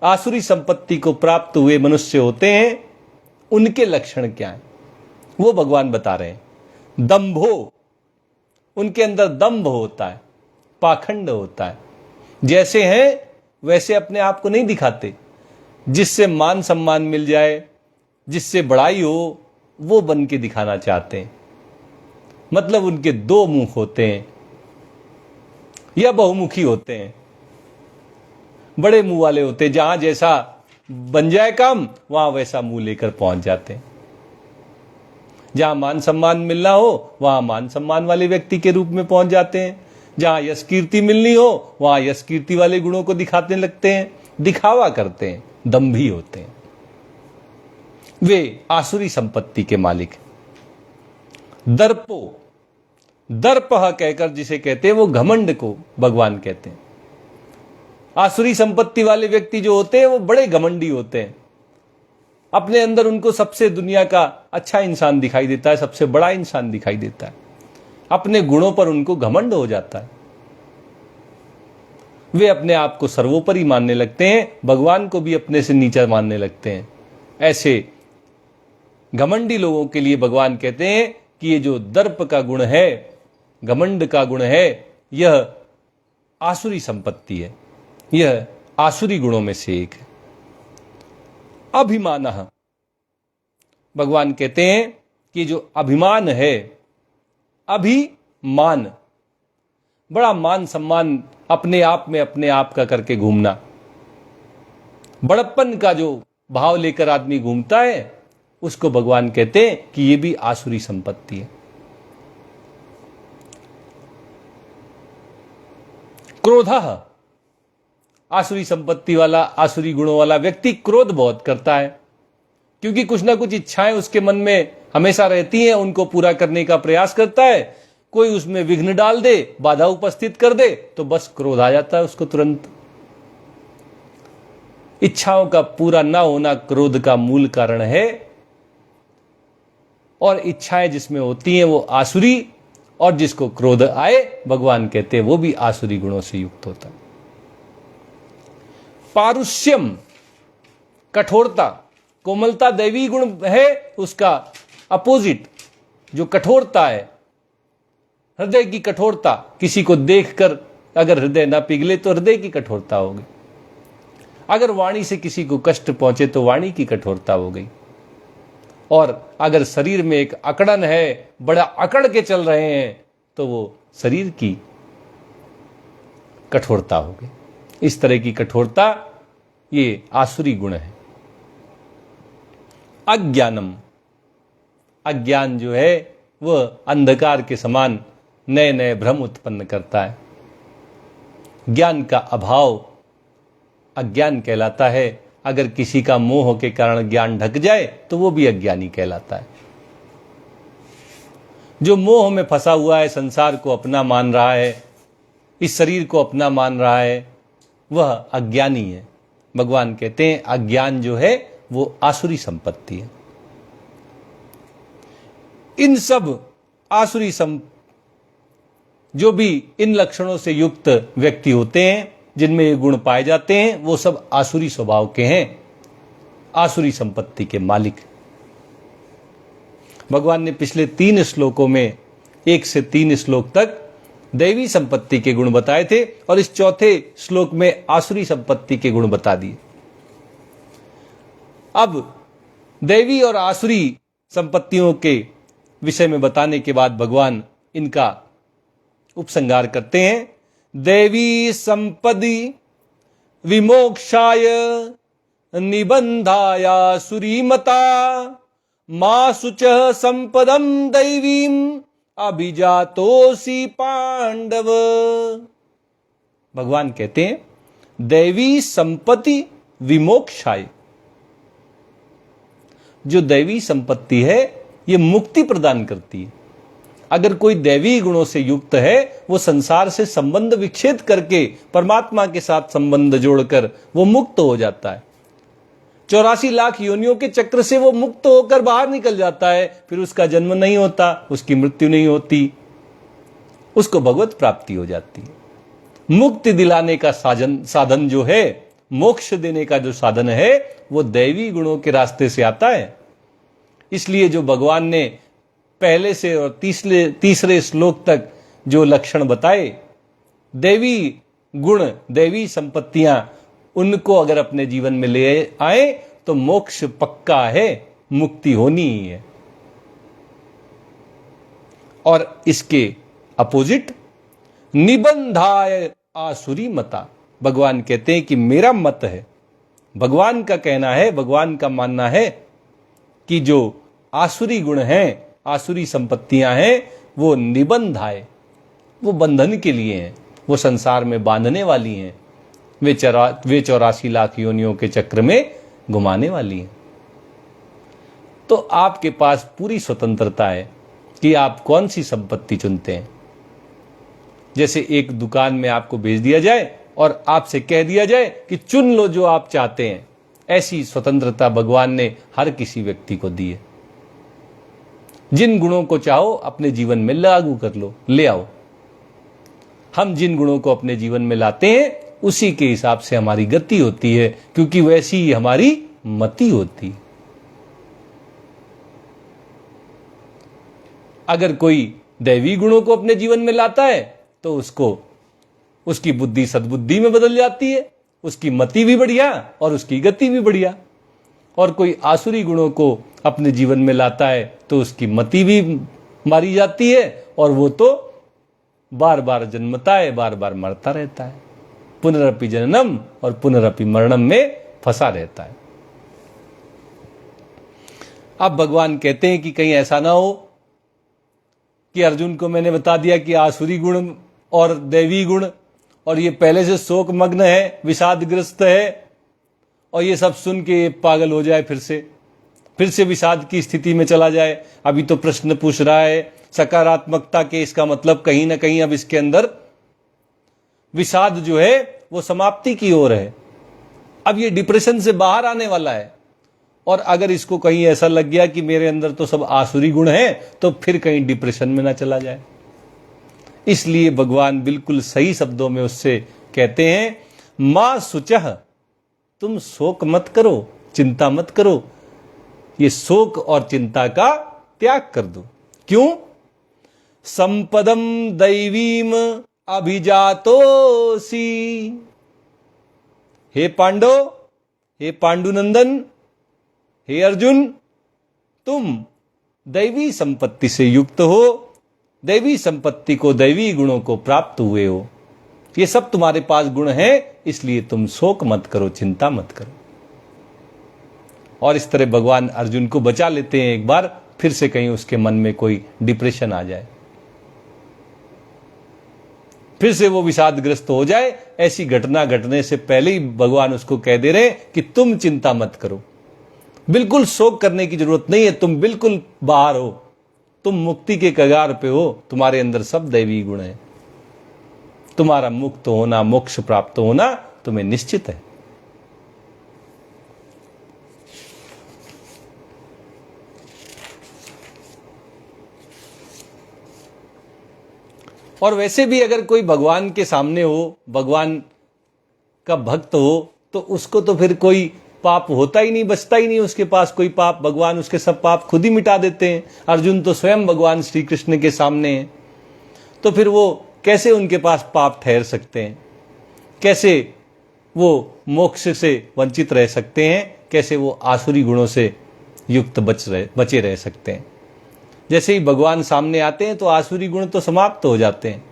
आसुरी संपत्ति को प्राप्त हुए मनुष्य होते हैं, उनके लक्षण क्या हैं वो भगवान बता रहे हैं। दंभो, उनके अंदर दंभ होता है, पाखंड होता है। जैसे हैं वैसे अपने आप को नहीं दिखाते। जिससे मान सम्मान मिल जाए, जिससे बड़ाई हो, वो बन के दिखाना चाहते हैं। मतलब उनके दो मुंह होते हैं या बहुमुखी होते हैं। बड़े मुंह वाले होते हैं, जहां जैसा बन जाए काम वहां वैसा मुंह लेकर पहुंच जाते हैं। जहां मान सम्मान मिलना हो वहां मान सम्मान वाले व्यक्ति के रूप में पहुंच जाते हैं। जहां यश कीर्ति मिलनी हो वहां यश कीर्ति वाले गुणों को दिखाने लगते हैं, दिखावा करते हैं, दंभी होते हैं। वे आसुरी संपत्ति के मालिक। दर्पो, दर्पह कहकर जिसे कहते हैं वो घमंड को भगवान कहते हैं। आसुरी संपत्ति वाले व्यक्ति जो होते हैं वो बड़े घमंडी होते हैं। अपने अंदर उनको सबसे दुनिया का अच्छा इंसान दिखाई देता है, सबसे बड़ा इंसान दिखाई देता है। अपने गुणों पर उनको घमंड हो जाता है। वे अपने आप को सर्वोपरि मानने लगते हैं, भगवान को भी अपने से नीचा मानने लगते हैं। ऐसे घमंडी लोगों के लिए भगवान कहते हैं कि ये जो दर्प का गुण है, घमंड का गुण है, यह आसुरी संपत्ति है, यह आसुरी गुणों में से एक है। अभिमान, भगवान कहते हैं कि जो अभिमान है, अभिमान, बड़ा मान सम्मान अपने आप में अपने आप का करके घूमना, बड़प्पन का जो भाव लेकर आदमी घूमता है, उसको भगवान कहते हैं कि यह भी आसुरी संपत्ति है। क्रोधः, आसुरी संपत्ति वाला, आसुरी गुणों वाला व्यक्ति क्रोध बहुत करता है, क्योंकि कुछ ना कुछ इच्छाएं उसके मन में हमेशा रहती हैं, उनको पूरा करने का प्रयास करता है। कोई उसमें विघ्न डाल दे, बाधा उपस्थित कर दे, तो बस क्रोध आ जाता है उसको तुरंत। इच्छाओं का पूरा ना होना क्रोध का मूल कारण है, और इच्छाएं जिसमें होती हैं वो आसुरी, और जिसको क्रोध आए भगवान कहते हैं वो भी आसुरी गुणों से युक्त होता है। पारुष्यम, कठोरता, कोमलता दैवी गुण है, उसका अपोजिट जो कठोरता है, हृदय की कठोरता। किसी को देखकर अगर हृदय ना पिघले तो हृदय की कठोरता हो गई। अगर वाणी से किसी को कष्ट पहुंचे तो वाणी की कठोरता हो गई। और अगर शरीर में एक अकड़न है, बड़ा अकड़ के चल रहे हैं, तो वो शरीर की कठोरता हो गई। इस तरह की कठोरता ये आसुरी गुण है। अज्ञानम, अज्ञान जो है वह अंधकार के समान नए नए भ्रम उत्पन्न करता है। ज्ञान का अभाव अज्ञान कहलाता है। अगर किसी का मोह के कारण ज्ञान ढक जाए तो वो भी अज्ञानी कहलाता है। जो मोह में फंसा हुआ है, संसार को अपना मान रहा है, इस शरीर को अपना मान रहा है, वह अज्ञानी है। भगवान कहते हैं अज्ञान जो है वो आसुरी संपत्ति है। इन सब आसुरी जो भी इन लक्षणों से युक्त व्यक्ति होते हैं, जिनमें ये गुण पाए जाते हैं, वो सब आसुरी स्वभाव के हैं, आसुरी संपत्ति के मालिक। भगवान ने पिछले 3 श्लोकों में 1 से 3 श्लोक तक दैवी संपत्ति के गुण बताए थे, और इस चौथे श्लोक में आसुरी संपत्ति के गुण बता दिए। अब दैवी और आसुरी संपत्तियों के विषय में बताने के बाद भगवान इनका उपसंहार करते हैं। दैवी संपदि विमोक्षाय निबंधाया सुरीमता मासुच संपदम दैवीम अभिजातोसी पांडव। भगवान कहते हैं दैवी संपत्ति विमोक्षाय, जो दैवी संपत्ति है ये मुक्ति प्रदान करती है। अगर कोई दैवी गुणों से युक्त है, वो संसार से संबंध विच्छेद करके परमात्मा के साथ संबंध जोड़कर वो मुक्त हो जाता है। 84 लाख योनियों के चक्र से वो मुक्त होकर बाहर निकल जाता है। फिर उसका जन्म नहीं होता, उसकी मृत्यु नहीं होती, उसको भगवत प्राप्ति हो जाती है। मुक्ति दिलाने का साधन जो है, मोक्ष देने का जो साधन है, वो दैवी गुणों के रास्ते से आता है। इसलिए जो भगवान ने पहले से और तीसरे श्लोक तक जो लक्षण बताए, दैवी गुण, दैवी संपत्तियां, उनको अगर अपने जीवन में ले आए तो मोक्ष पक्का है, मुक्ति होनी ही है। और इसके अपोजिट निबंधाय आसुरी मता, भगवान कहते हैं कि मेरा मत है, भगवान का कहना है, भगवान का मानना है कि जो आसुरी गुण हैं, आसुरी संपत्तियां हैं, वो निबंधाय, वो बंधन के लिए हैं, वो संसार में बांधने वाली हैं, वे 84 लाख योनियों के चक्र में घुमाने वाली हैं। तो आपके पास पूरी स्वतंत्रता है कि आप कौन सी संपत्ति चुनते हैं। जैसे एक दुकान में आपको भेज दिया जाए और आपसे कह दिया जाए कि चुन लो जो आप चाहते हैं, ऐसी स्वतंत्रता भगवान ने हर किसी व्यक्ति को दी है। जिन गुणों को चाहो अपने जीवन में लागू कर लो, ले आओ। हम जिन गुणों को अपने जीवन में लाते हैं उसी के हिसाब से हमारी गति होती है, क्योंकि वैसी ही हमारी मति होती है। अगर कोई दैवी गुणों को अपने जीवन में लाता है तो उसकी बुद्धि सद्बुद्धि में बदल जाती है, उसकी मति भी बढ़िया और उसकी गति भी बढ़िया। और कोई आसुरी गुणों को अपने जीवन में लाता है तो उसकी मति भी मारी जाती है और वो तो बार बार जन्मता है, बार बार मरता रहता है, पुनरपि जननम और पुनरपि मरणम में फंसा रहता है। अब भगवान कहते हैं कि कहीं ऐसा ना हो कि अर्जुन को मैंने बता दिया कि आसुरी गुण और दैवी गुण, और ये पहले से शोक मग्न है, विषादग्रस्त है, और ये सब सुन के पागल हो जाए, फिर से विषाद की स्थिति में चला जाए। अभी तो प्रश्न पूछ रहा है सकारात्मकता के, इसका मतलब कहीं ना कहीं अब इसके अंदर विषाद जो है वो समाप्ति की ओर है, अब ये डिप्रेशन से बाहर आने वाला है। और अगर इसको कहीं ऐसा लग गया कि मेरे अंदर तो सब आसुरी गुण हैं, तो फिर कहीं डिप्रेशन में ना चला जाए। इसलिए भगवान बिल्कुल सही शब्दों में उससे कहते हैं, मां शुचः, तुम शोक मत करो, चिंता मत करो, ये शोक और चिंता का त्याग कर दो। क्यों? संपदम दैवीम अभिजातोसी, हे पांडव, हे पांडुनंदन, हे अर्जुन, तुम दैवी संपत्ति से युक्त हो, दैवी संपत्ति को, दैवी गुणों को प्राप्त हुए हो, ये सब तुम्हारे पास गुण हैं, इसलिए तुम शोक मत करो, चिंता मत करो। और इस तरह भगवान अर्जुन को बचा लेते हैं एक बार, फिर से कहीं उसके मन में कोई डिप्रेशन आ जाए, फिर से वो विषादग्रस्त हो जाए। ऐसी घटना घटने से पहले ही भगवान उसको कह दे रहे हैं कि तुम चिंता मत करो, बिल्कुल शोक करने की जरूरत नहीं है, तुम बिल्कुल बाहर हो, तुम मुक्ति के कगार पे हो, तुम्हारे अंदर सब दैवी गुण है, तुम्हारा मुक्त होना, मोक्ष प्राप्त होना तुम्हें निश्चित है। और वैसे भी अगर कोई भगवान के सामने हो, भगवान का भक्त हो, तो उसको तो फिर कोई पाप होता ही नहीं, बचता ही नहीं उसके पास कोई पाप। भगवान उसके सब पाप खुद ही मिटा देते हैं। अर्जुन तो स्वयं भगवान श्री कृष्ण के सामने हैं, तो फिर वो कैसे उनके पास पाप ठहर सकते हैं? कैसे वो मोक्ष से वंचित रह सकते हैं? कैसे वो आसुरी गुणों से युक्त बचे रह सकते हैं? जैसे ही भगवान सामने आते हैं तो आसुरी गुण तो समाप्त हो जाते हैं,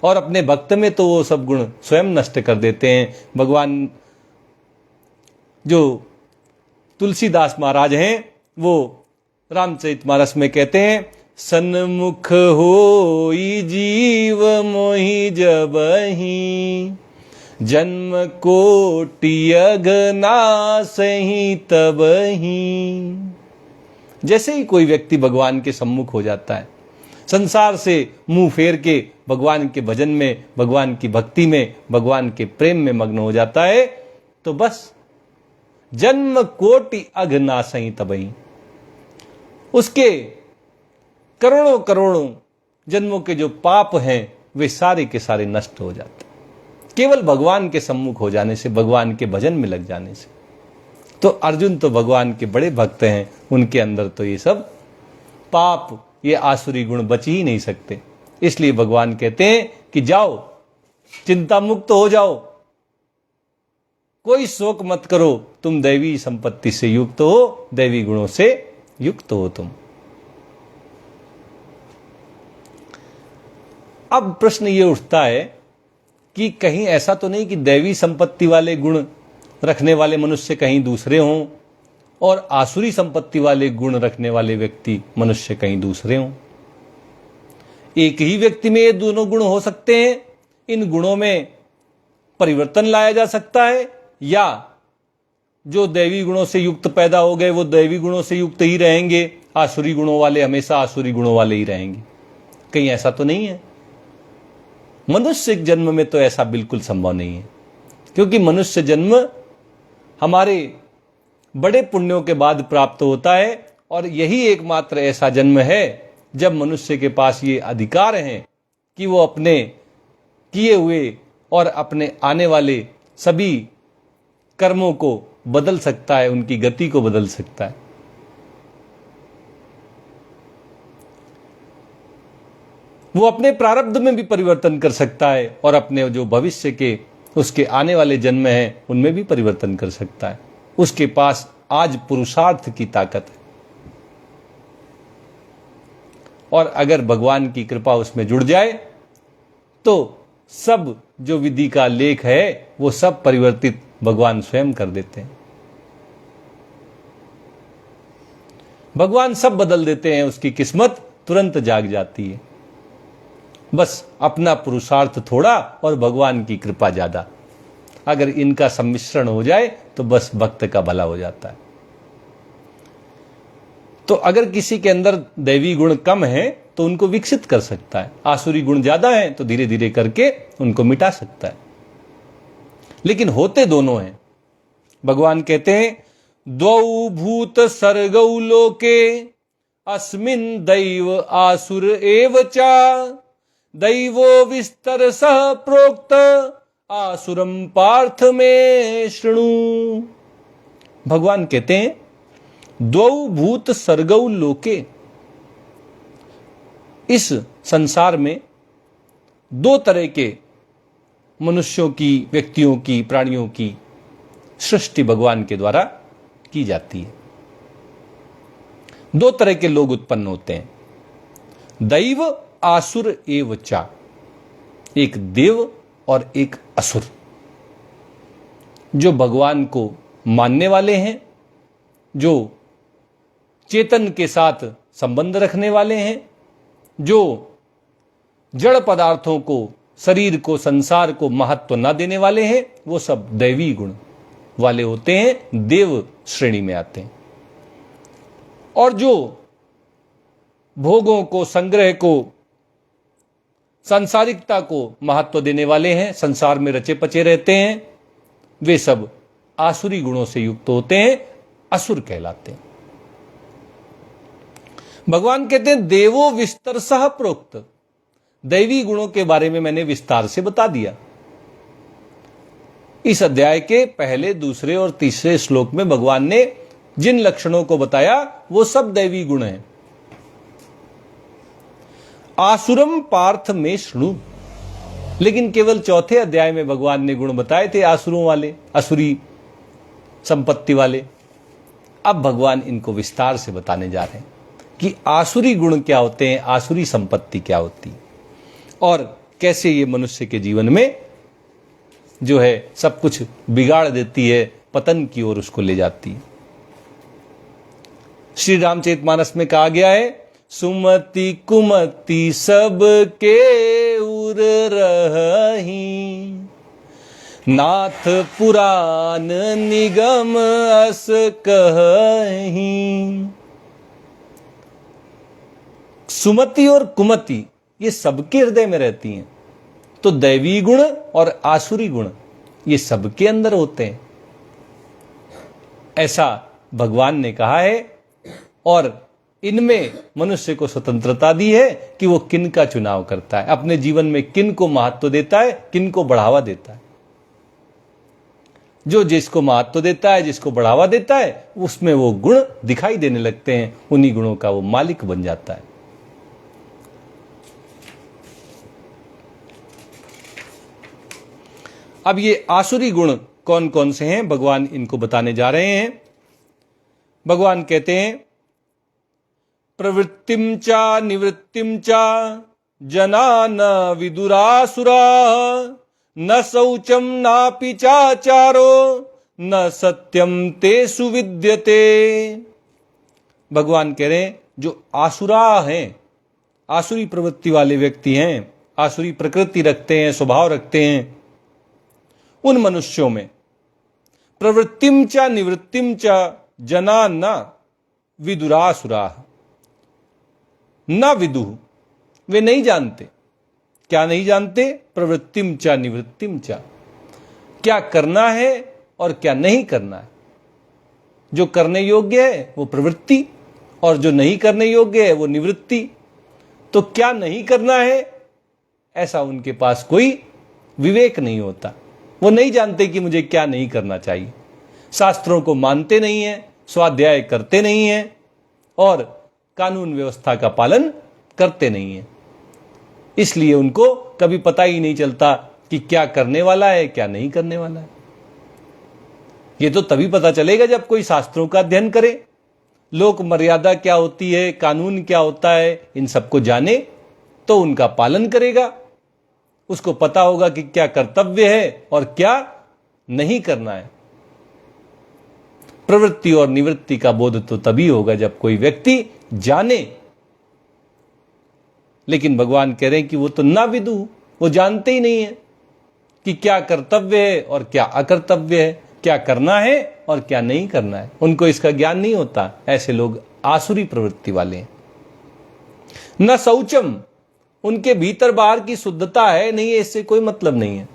और अपने भक्त में तो वो सब गुण स्वयं नष्ट कर देते हैं। भगवान जो तुलसीदास महाराज हैं, वो रामचरितमानस में कहते हैं, सन्मुख होई जीव मोहि जबहि, जन्म कोटि अघनासहि तबहि। जैसे ही कोई व्यक्ति भगवान के सम्मुख हो जाता है, संसार से मुंह फेर के भगवान के भजन में, भगवान की भक्ति में, भगवान के प्रेम में मग्न हो जाता है, तो बस जन्म कोटि अघनासहि तबहि, उसके करोड़ों करोड़ों जन्मों के जो पाप हैं वे सारे के सारे नष्ट हो जाते, केवल भगवान के सम्मुख हो जाने से, भगवान के भजन में लग जाने से। तो अर्जुन तो भगवान के बड़े भक्त हैं, उनके अंदर तो ये सब पाप, ये आसुरी गुण बच ही नहीं सकते। इसलिए भगवान कहते हैं कि जाओ, चिंता मुक्त हो जाओ, कोई शोक मत करो, तुम दैवी संपत्ति से युक्त हो, दैवी गुणों से युक्त हो तुम। अब प्रश्न ये उठता है कि कहीं ऐसा तो नहीं कि दैवी संपत्ति वाले गुण रखने वाले मनुष्य कहीं दूसरे हों और आसुरी संपत्ति वाले गुण रखने वाले व्यक्ति मनुष्य कहीं दूसरे हों। एक ही व्यक्ति में ये दोनों गुण हो सकते हैं, इन गुणों में परिवर्तन लाया जा सकता है, या जो दैवी गुणों से युक्त पैदा हो गए वो दैवी गुणों से युक्त ही रहेंगे, आसुरी गुणों वाले हमेशा आसुरी गुणों वाले ही रहेंगे। कहीं ऐसा तो नहीं है। मनुष्य जन्म में तो ऐसा बिल्कुल संभव नहीं है, क्योंकि मनुष्य जन्म हमारे बड़े पुण्यों के बाद प्राप्त होता है और यही एकमात्र ऐसा जन्म है जब मनुष्य के पास ये अधिकार हैं कि वो अपने किए हुए और अपने आने वाले सभी कर्मों को बदल सकता है, उनकी गति को बदल सकता है। वो अपने प्रारब्ध में भी परिवर्तन कर सकता है और अपने जो भविष्य के उसके आने वाले जन्म हैं उनमें भी परिवर्तन कर सकता है। उसके पास आज पुरुषार्थ की ताकत है और अगर भगवान की कृपा उसमें जुड़ जाए तो सब जो विधि का लेख है वो सब परिवर्तित भगवान स्वयं कर देते हैं। भगवान सब बदल देते हैं, उसकी किस्मत तुरंत जाग जाती है। बस अपना पुरुषार्थ थोड़ा और भगवान की कृपा ज्यादा, अगर इनका सम्मिश्रण हो जाए तो बस भक्त का भला हो जाता है। तो अगर किसी के अंदर दैवी गुण कम है तो उनको विकसित कर सकता है, आसुरी गुण ज्यादा है तो धीरे धीरे करके उनको मिटा सकता है। लेकिन होते दोनों हैं। भगवान कहते हैं द्वौ भूत सर्गौ लोके अस्मिन् दैव आसुर एव च दैवो विस्तरसः प्रोक्त आसुरम पार्थ में शृणु। भगवान कहते हैं द्वौ भूत सर्गौ लोके, इस संसार में दो तरह के मनुष्यों की, व्यक्तियों की, प्राणियों की सृष्टि भगवान के द्वारा की जाती है। दो तरह के लोग उत्पन्न होते हैं, दैव आसुर एव च, एक देव और एक असुर। जो भगवान को मानने वाले हैं, जो चेतन के साथ संबंध रखने वाले हैं, जो जड़ पदार्थों को, शरीर को, संसार को महत्व न देने वाले हैं, वो सब दैवी गुण वाले होते हैं, देव श्रेणी में आते हैं। और जो भोगों को, संग्रह को, सांसारिकता को महत्व देने वाले हैं, संसार में रचे पचे रहते हैं, वे सब आसुरी गुणों से युक्त होते हैं, असुर कहलाते हैं। भगवान कहते हैं देवो विस्तरसः प्रोक्त, दैवी गुणों के बारे में मैंने विस्तार से बता दिया। इस अध्याय के पहले, दूसरे और तीसरे श्लोक में भगवान ने जिन लक्षणों को बताया वो सब दैवी गुण हैं। आसुरम पार्थ में शृणु, लेकिन केवल चौथे अध्याय में भगवान ने गुण बताए थे आसुरों वाले, असुरी संपत्ति वाले। अब भगवान इनको विस्तार से बताने जा रहे हैं कि आसुरी गुण क्या होते हैं, आसुरी संपत्ति क्या होती है और कैसे ये मनुष्य के जीवन में जो है सब कुछ बिगाड़ देती है, पतन की ओर उसको ले जाती है। श्री रामचरितमानस में कहा गया है सुमति कुमति सब के उर रही, नाथ पुराण निगम अस कहीं। सुमति और कुमति ये सबके हृदय में रहती हैं, तो दैवी गुण और आसुरी गुण ये सबके अंदर होते हैं, ऐसा भगवान ने कहा है। और इनमें मनुष्य को स्वतंत्रता दी है कि वो किन का चुनाव करता है, अपने जीवन में किन को महत्व देता है, किन को बढ़ावा देता है। जो जिसको महत्व देता है, जिसको बढ़ावा देता है, उसमें वो गुण दिखाई देने लगते हैं, उन्हीं गुणों का वो मालिक बन जाता है। अब ये आसुरी गुण कौन कौन से हैं, भगवान इनको बताने जा रहे हैं। भगवान कहते हैं प्रवृत्तिम चा निवृत्तिम चा जना न विदुरासुरा न शौचम नापि चाचारो न सत्यम तेषु विद्यते। भगवान कह रहे हैं जो आसुरा हैं, आसुरी प्रवृत्ति वाले व्यक्ति हैं, आसुरी प्रकृति रखते हैं, स्वभाव रखते हैं, उन मनुष्यों में प्रवृत्तिम च निवृत्तिम च जना न विदुरासुरा न विदु, वे नहीं जानते। क्या नहीं जानते? प्रवृत्तिम च निवृत्तिम च, क्या करना है और क्या नहीं करना है। जो करने योग्य है वो प्रवृत्ति और जो नहीं करने योग्य है वो निवृत्ति। तो क्या नहीं करना है ऐसा उनके पास कोई विवेक नहीं होता। वो नहीं जानते कि मुझे क्या नहीं करना चाहिए। शास्त्रों को मानते नहीं है, स्वाध्याय करते नहीं है और कानून व्यवस्था का पालन करते नहीं है। इसलिए उनको कभी पता ही नहीं चलता कि क्या करने वाला है, क्या नहीं करने वाला है। ये तो तभी पता चलेगा जब कोई शास्त्रों का अध्ययन करे, लोक मर्यादा क्या होती है, कानून क्या होता है, इन सबको जाने तो उनका पालन करेगा। उसको पता होगा कि क्या कर्तव्य है और क्या नहीं करना है। प्रवृत्ति और निवृत्ति का बोध तो तभी होगा जब कोई व्यक्ति जाने। लेकिन भगवान कह रहे हैं कि वो तो ना विदु, वो जानते ही नहीं है कि क्या कर्तव्य है और क्या अकर्तव्य है, क्या करना है और क्या नहीं करना है। उनको इसका ज्ञान नहीं होता। ऐसे लोग आसुरी प्रवृत्ति वाले हैं। न शौचम, उनके भीतर बाहर की शुद्धता है नहीं है, इससे कोई मतलब नहीं है।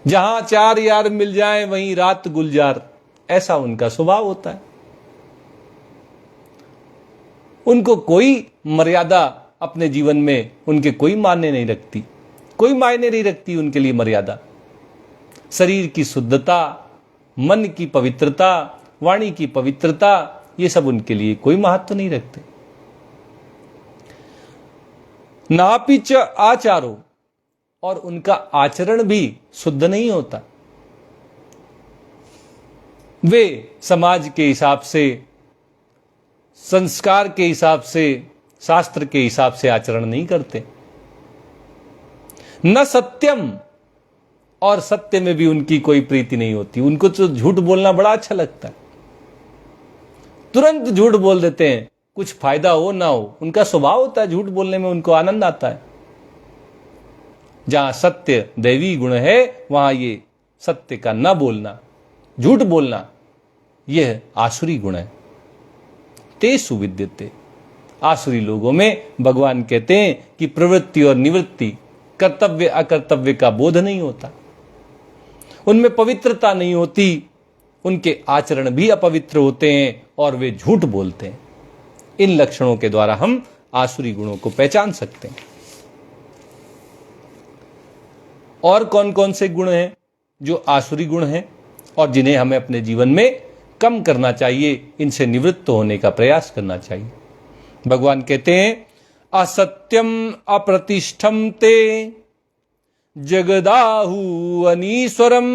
जहां चार यार मिल जाए वहीं रात गुलजार, ऐसा उनका स्वभाव होता है। उनको कोई मर्यादा अपने जीवन में उनके कोई मायने नहीं रखती, कोई मायने नहीं रखती उनके लिए मर्यादा। शरीर की शुद्धता, मन की पवित्रता, वाणी की पवित्रता, ये सब उनके लिए कोई महत्व नहीं रखते। नापि च आचारो, और उनका आचरण भी शुद्ध नहीं होता। वे समाज के हिसाब से, संस्कार के हिसाब से, शास्त्र के हिसाब से आचरण नहीं करते। न सत्यम, और सत्य में भी उनकी कोई प्रीति नहीं होती। उनको तो झूठ बोलना बड़ा अच्छा लगता है, तुरंत झूठ बोल देते हैं, कुछ फायदा हो ना हो। उनका स्वभाव होता है, झूठ बोलने में उनको आनंद आता है। जहां सत्य दैवी गुण है वहां ये सत्य का न बोलना, झूठ बोलना, यह आसुरी गुण है। तेषु विद्यते, आसुरी लोगों में भगवान कहते हैं कि प्रवृत्ति और निवृत्ति, कर्तव्य अकर्तव्य का बोध नहीं होता, उनमें पवित्रता नहीं होती, उनके आचरण भी अपवित्र होते हैं और वे झूठ बोलते हैं। इन लक्षणों के द्वारा हम आसुरी गुणों को पहचान सकते हैं। और कौन कौन से गुण हैं जो आसुरी गुण हैं और जिन्हें हमें अपने जीवन में कम करना चाहिए, इनसे निवृत्त होने का प्रयास करना चाहिए। भगवान कहते हैं असत्यम अप्रतिष्ठम ते जगदाहु अनीश्वरम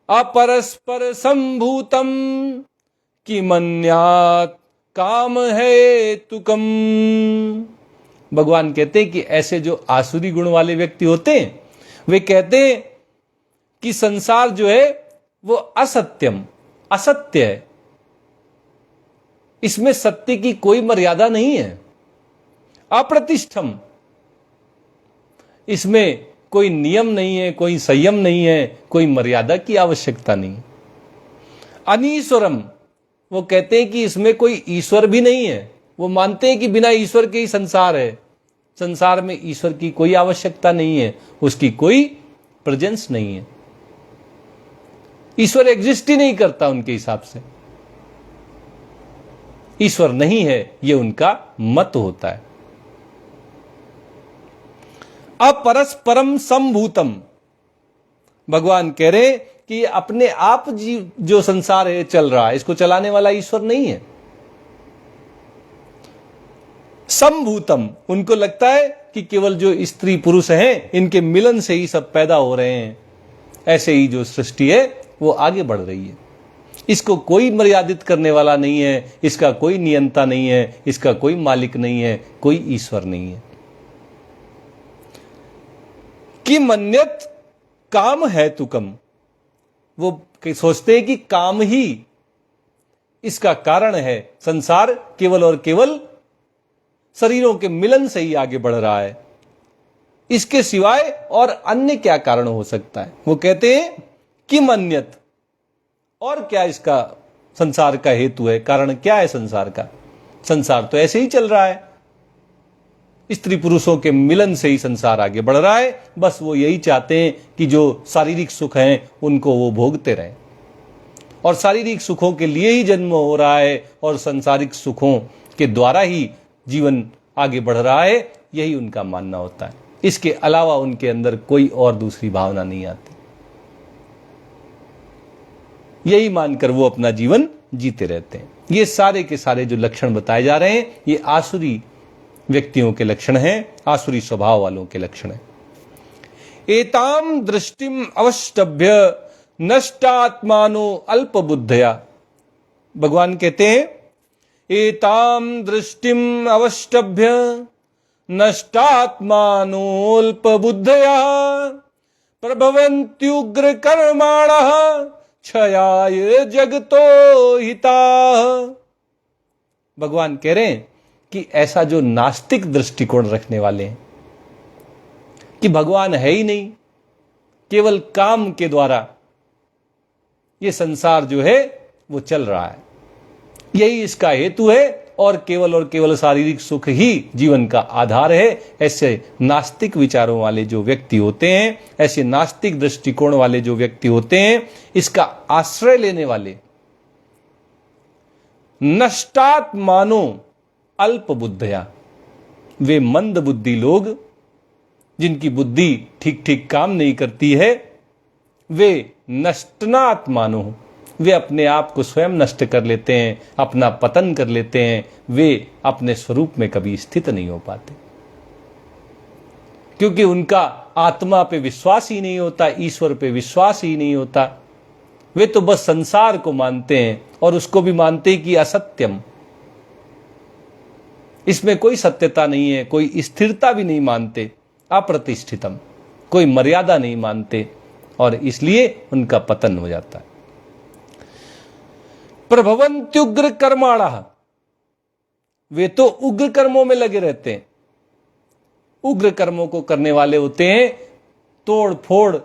अपरस्पर संभूतम किमन्यात् काम है तुकम। भगवान कहते हैं कि ऐसे जो आसुरी गुण वाले व्यक्ति होते हैं वे कहते हैं कि संसार जो है वो असत्यम, असत्य है, इसमें सत्य की कोई मर्यादा नहीं है। अप्रतिष्ठम, इसमें कोई नियम नहीं है, कोई संयम नहीं है, कोई मर्यादा की आवश्यकता नहीं। अनीश्वरम, वो कहते हैं कि इसमें कोई ईश्वर भी नहीं है। वो मानते हैं कि बिना ईश्वर के ही संसार है, संसार में ईश्वर की कोई आवश्यकता नहीं है, उसकी कोई प्रेजेंस नहीं है, ईश्वर एग्जिस्ट ही नहीं करता उनके हिसाब से। ईश्वर नहीं है, ये उनका मत होता है। अपरस्परम संभूतम, भगवान कह रहे कि अपने आप जीव जो संसार है चल रहा है, इसको चलाने वाला ईश्वर नहीं है। संभूतम, उनको लगता है कि केवल जो स्त्री पुरुष हैं इनके मिलन से ही सब पैदा हो रहे हैं, ऐसे ही जो सृष्टि है वो आगे बढ़ रही है। इसको कोई मर्यादित करने वाला नहीं है, इसका कोई नियंता नहीं है, इसका कोई मालिक नहीं है, कोई ईश्वर नहीं है। कि मन्यत काम है तुकम, वो सोचते हैं कि काम ही इसका कारण है। संसार केवल और केवल शरीरों के मिलन से ही आगे बढ़ रहा है, इसके सिवाय और अन्य क्या कारण हो सकता है। वो कहते हैं कि मन्यत, और क्या इसका संसार का हेतु है, कारण क्या है संसार का। संसार तो ऐसे ही चल रहा है, स्त्री पुरुषों के मिलन से ही संसार आगे बढ़ रहा है। बस वो यही चाहते हैं कि जो शारीरिक सुख हैं उनको वो भोगते रहें, और शारीरिक सुखों के लिए ही जन्म हो रहा है और सांसारिक सुखों के द्वारा ही जीवन आगे बढ़ रहा है, यही उनका मानना होता है। इसके अलावा उनके अंदर कोई और दूसरी भावना नहीं आती। यही मानकर वो अपना जीवन जीते रहते हैं। ये सारे के सारे जो लक्षण बताए जा रहे हैं, ये आसुरी व्यक्तियों के लक्षण हैं, आसुरी स्वभाव वालों के लक्षण हैं। एताम दृष्टिम अवष्टभ्य नष्टात्मानो अल्प बुद्धया, भगवान कहते हैं एताम दृष्टिम अवष्टभ्य नष्टात्मानोल्प बुद्धया प्रभवन्त्युग्र कर्माणः क्षयाय जगतो हिताः। भगवान कह रहे हैं कि ऐसा जो नास्तिक दृष्टिकोण रखने वाले हैं कि भगवान है ही नहीं, केवल काम के द्वारा ये संसार जो है वो चल रहा है, यही इसका हेतु है, और केवल शारीरिक सुख ही जीवन का आधार है। ऐसे नास्तिक विचारों वाले जो व्यक्ति होते हैं, ऐसे नास्तिक दृष्टिकोण वाले जो व्यक्ति होते हैं, इसका आश्रय लेने वाले नष्टात्मानो अल्प बुद्धया, वे मंद बुद्धि लोग जिनकी बुद्धि ठीक ठीक काम नहीं करती है, वे नष्टनात्मानो, वे अपने आप को स्वयं नष्ट कर लेते हैं, अपना पतन कर लेते हैं। वे अपने स्वरूप में कभी स्थित नहीं हो पाते, क्योंकि उनका आत्मा पे विश्वास ही नहीं होता, ईश्वर पे विश्वास ही नहीं होता। वे तो बस संसार को मानते हैं, और उसको भी मानते कि असत्यम, इसमें कोई सत्यता नहीं है, कोई स्थिरता भी नहीं मानते, अप्रतिष्ठितम, कोई मर्यादा नहीं मानते, और इसलिए उनका पतन हो जाता है। प्रभवन्त्युग्र कर्माणः, वे तो उग्र कर्मों में लगे रहते हैं, उग्र कर्मों को करने वाले होते हैं। तोड़ फोड़,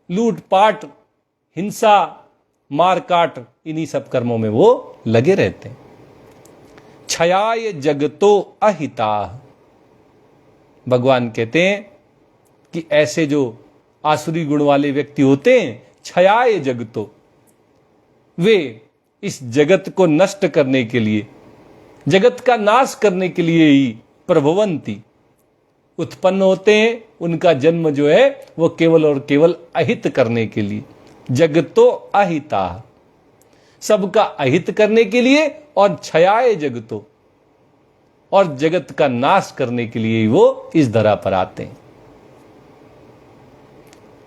लूटपाट, हिंसा, मारकाट, इन्हीं सब कर्मों में वो लगे रहते हैं। क्षयाय जगतो अहिताः, भगवान कहते हैं कि ऐसे जो आसुरी गुण वाले व्यक्ति होते हैं, क्षयाय जगतो, वे इस जगत को नष्ट करने के लिए, जगत का नाश करने के लिए ही प्रभवंती, उत्पन्न होते हैं। उनका जन्म जो है वो केवल और केवल अहित करने के लिए, जगतो अहिता, सबका अहित करने के लिए, और क्षयाय जगतो, और जगत का नाश करने के लिए वो इस धरा पर आते हैं।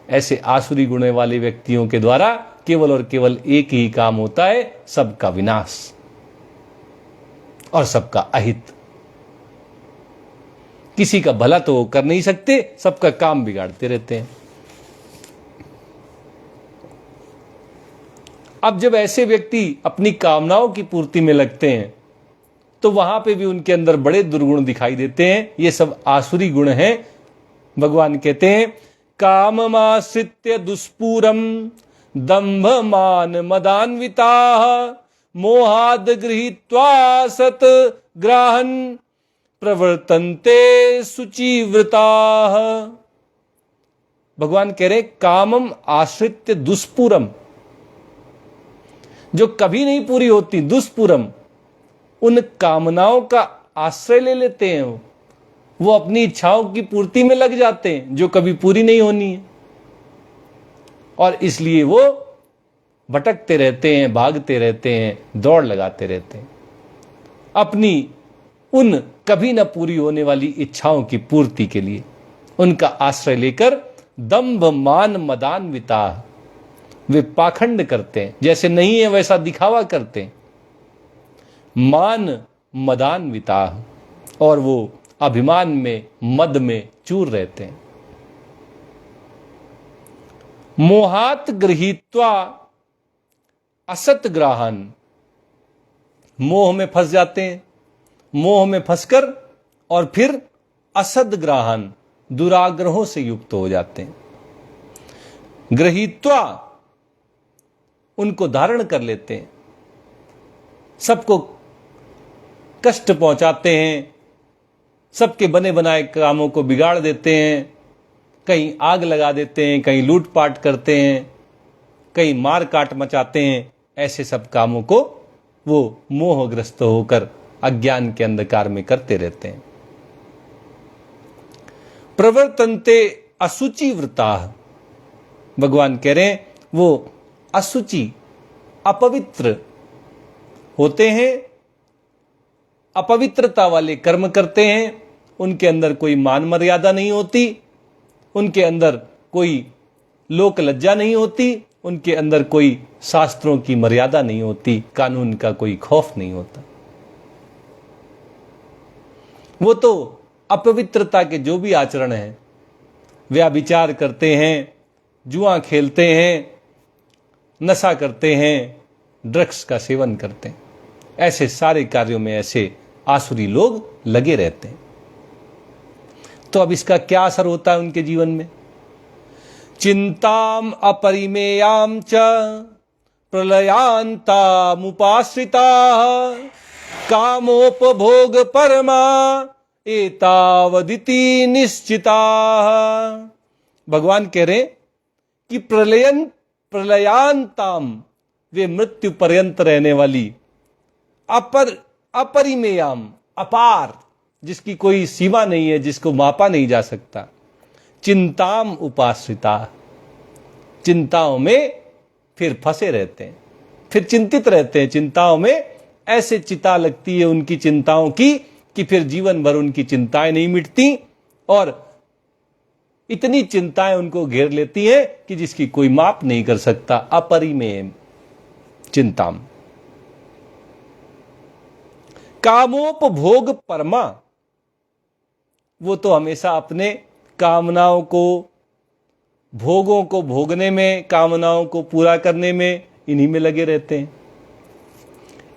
ऐसे आसुरी गुण वाले व्यक्तियों के द्वारा केवल और केवल एक ही काम होता है, सबका विनाश और सबका अहित। किसी का भला तो वो कर नहीं सकते, सबका काम बिगाड़ते रहते हैं। अब जब ऐसे व्यक्ति अपनी कामनाओं की पूर्ति में लगते हैं, तो वहां पे भी उनके अंदर बड़े दुर्गुण दिखाई देते हैं। ये सब आसुरी गुण हैं। भगवान कहते हैं काममाश्रित्य दुष्पूरम दंभ मान मदान्विताः मोहाद गृहीत्वा सत ग्राहन प्रवर्तन्ते शुचिव्रताः। भगवान कह रहे कामम आश्रित्य दुष्पूरम, जो कभी नहीं पूरी होती, दुष्पूरम, उन कामनाओं का आश्रय ले लेते हैं। वो अपनी इच्छाओं की पूर्ति में लग जाते हैं जो कभी पूरी नहीं होनी है, और इसलिए वो भटकते रहते हैं, भागते रहते हैं, दौड़ लगाते रहते हैं अपनी उन कभी न पूरी होने वाली इच्छाओं की पूर्ति के लिए। उनका आश्रय लेकर दंभ मान मदान्विता, वे पाखंड करते हैं, जैसे नहीं है वैसा दिखावा करते हैं। मान मदान्विता, और वो अभिमान में, मद में चूर रहते हैं। मोहात गृहीत्वा असत ग्राहन, मोह में फंस जाते हैं, मोह में फंसकर और फिर असद ग्राहन, दुराग्रहों से युक्त हो जाते हैं। गृहीत्वा, उनको धारण कर लेते हैं, सबको कष्ट पहुंचाते हैं, सबके बने बनाए कामों को बिगाड़ देते हैं, कहीं आग लगा देते हैं, कहीं लूटपाट करते हैं, कहीं मार काट मचाते हैं। ऐसे सब कामों को वो मोहग्रस्त होकर अज्ञान के अंधकार में करते रहते हैं। प्रवर्तन्ते असुचि व्रता, भगवान कह रहे हैं वो असुचि, अपवित्र होते हैं, अपवित्रता वाले कर्म करते हैं। उनके अंदर कोई मान मर्यादा नहीं होती, उनके अंदर कोई लोक लज्जा नहीं होती, उनके अंदर कोई शास्त्रों की मर्यादा नहीं होती, कानून का कोई खौफ नहीं होता। वो तो अपवित्रता के जो भी आचरण हैं, व्यभिचार करते हैं, जुआ खेलते हैं, नशा करते हैं, ड्रग्स का सेवन करते हैं, ऐसे सारे कार्यों में ऐसे आसुरी लोग लगे रहते हैं। तो अब इसका क्या असर होता है उनके जीवन में? चिंताम अपरिमेयाम च प्रलयांतामुपाश्रिता कामोपभोग परमा एतावदिति निश्चिता। भगवान कह रहे कि प्रलयांताम, वे मृत्यु पर्यंत रहने वाली, अपरिमेयाम, अपार, जिसकी कोई सीमा नहीं है, जिसको मापा नहीं जा सकता, चिंताम उपाश्रिता, चिंताओं में फिर फंसे रहते हैं, फिर चिंतित रहते हैं, चिंताओं में ऐसे चिता लगती है उनकी चिंताओं की कि फिर जीवन भर उनकी चिंताएं नहीं मिटती और इतनी चिंताएं उनको घेर लेती हैं कि जिसकी कोई माप नहीं कर सकता। अपरिमेय चिंताम। कामोपभोग परमा, वो तो हमेशा अपने कामनाओं को, भोगों को भोगने में, कामनाओं को पूरा करने में, इन्हीं में लगे रहते हैं।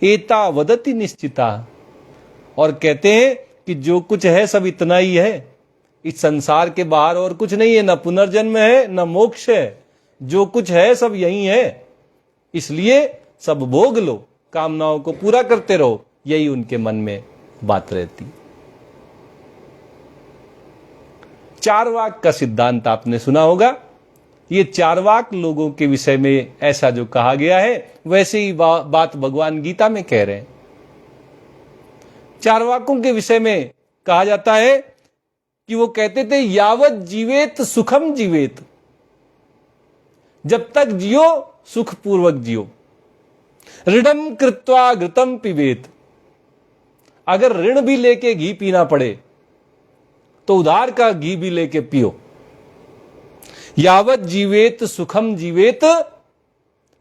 एता वदति निश्चिता, और कहते हैं कि जो कुछ है सब इतना ही है, इस संसार के बाहर और कुछ नहीं है, न पुनर्जन्म है न मोक्ष है, जो कुछ है सब यही है, इसलिए सब भोग लो, कामनाओं को पूरा करते रहो, यही उनके मन में बात रहती। चारवाक का सिद्धांत आपने सुना होगा। ये चारवाक लोगों के विषय में ऐसा जो कहा गया है, वैसे ही बात भगवान गीता में कह रहे हैं। चारवाकों के विषय में कहा जाता है कि वो कहते थे, यावत जीवेत सुखम जीवेत, जब तक जियो सुख पूर्वक जियो, ऋणम कृत्वा घृतम पिबेत, अगर ऋण भी लेके घी पीना पड़े तो उधार का घी भी लेके पियो। यावत जीवेत सुखम जीवेत,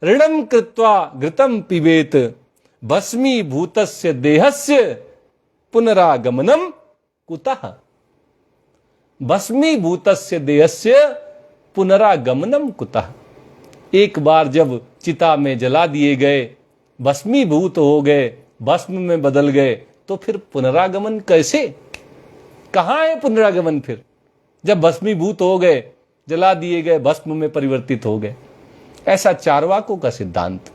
ऋणम कृत्वा घृतम पिबेत, भस्मी भूतस्य देहस्य पुनरागमनम कुतः। भस्मी भूतस्य देहस्य पुनरागमनम कुतः। एक बार जब चिता में जला दिए गए, भस्मीभूत हो गए, भस्म में बदल गए, तो फिर पुनरागमन कैसे? कहां है पुनरागमन फिर? जब भस्मीभूत हो गए, जला दिए गए, भस्म में परिवर्तित हो गए। ऐसा चारवाकों का सिद्धांत,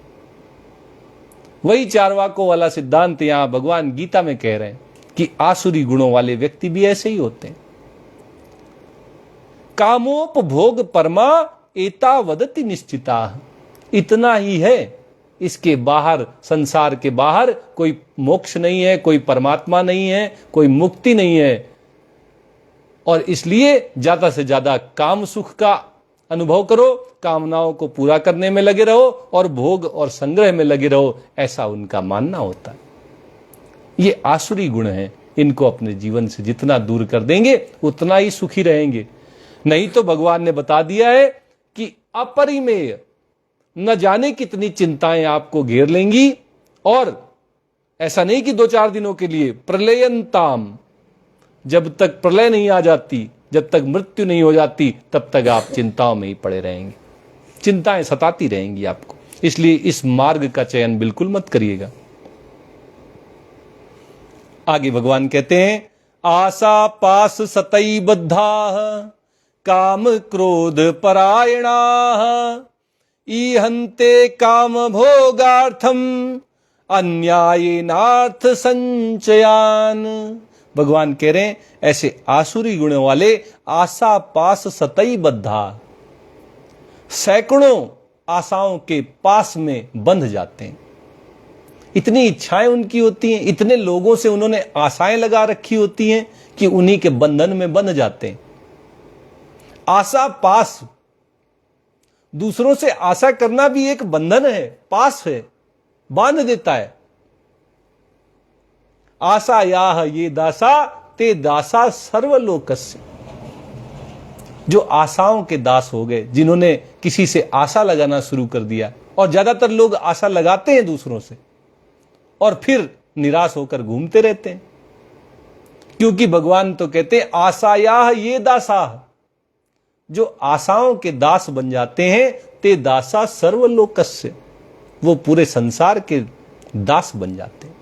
वही चारवाकों वाला सिद्धांत यहां भगवान गीता में कह रहे हैं कि आसुरी गुणों वाले व्यक्ति भी ऐसे ही होते हैं। कामोपभोग परमा एता वदति निश्चिता, इतना ही है, इसके बाहर, संसार के बाहर कोई मोक्ष नहीं है, कोई परमात्मा नहीं है, कोई मुक्ति नहीं है, और इसलिए ज्यादा से ज्यादा काम सुख का अनुभव करो, कामनाओं को पूरा करने में लगे रहो और भोग और संग्रह में लगे रहो, ऐसा उनका मानना होता है। ये आसुरी गुण हैं, इनको अपने जीवन से जितना दूर कर देंगे उतना ही सुखी रहेंगे। नहीं तो भगवान ने बता दिया है कि अपरिमेय, न जाने कितनी चिंताएं आपको घेर लेंगी, और ऐसा नहीं कि 2-4 दिनों के लिए, प्रलयंताम, जब तक प्रलय नहीं आ जाती, जब तक मृत्यु नहीं हो जाती, तब तक आप चिंताओं में ही पड़े रहेंगे। चिंताएं सताती रहेंगी आपको। इसलिए इस मार्ग का चयन बिल्कुल मत करिएगा। आगे भगवान कहते हैं, आशा पास सतई बद्धा काम क्रोध परायणा ईहन्ते काम भोगार्थम अन्यायेनार्थ संचयान। भगवान कह रहे हैं, ऐसे आसुरी गुणों वाले आशा पास सतई बद्धा, सैकड़ों आशाओं के पास में बंध जाते हैं। इतनी इच्छाएं उनकी होती हैं, इतने लोगों से उन्होंने आशाएं लगा रखी होती हैं कि उन्हीं के बंधन में बंध जाते हैं। आशा पास, दूसरों से आशा करना भी एक बंधन है, पास है, बांध देता है। आशा याह ये दासा ते दासा सर्वलोकस्य। जो आशाओं के दास हो गए, जिन्होंने किसी से आशा लगाना शुरू कर दिया, और ज्यादातर लोग आशा लगाते हैं दूसरों से और फिर निराश होकर घूमते रहते हैं। क्योंकि भगवान तो कहते हैं, आशायाह ये दासा, जो आशाओं के दास बन जाते हैं, ते दासा सर्वलोकस्य, वो पूरे संसार के दास बन जाते हैं।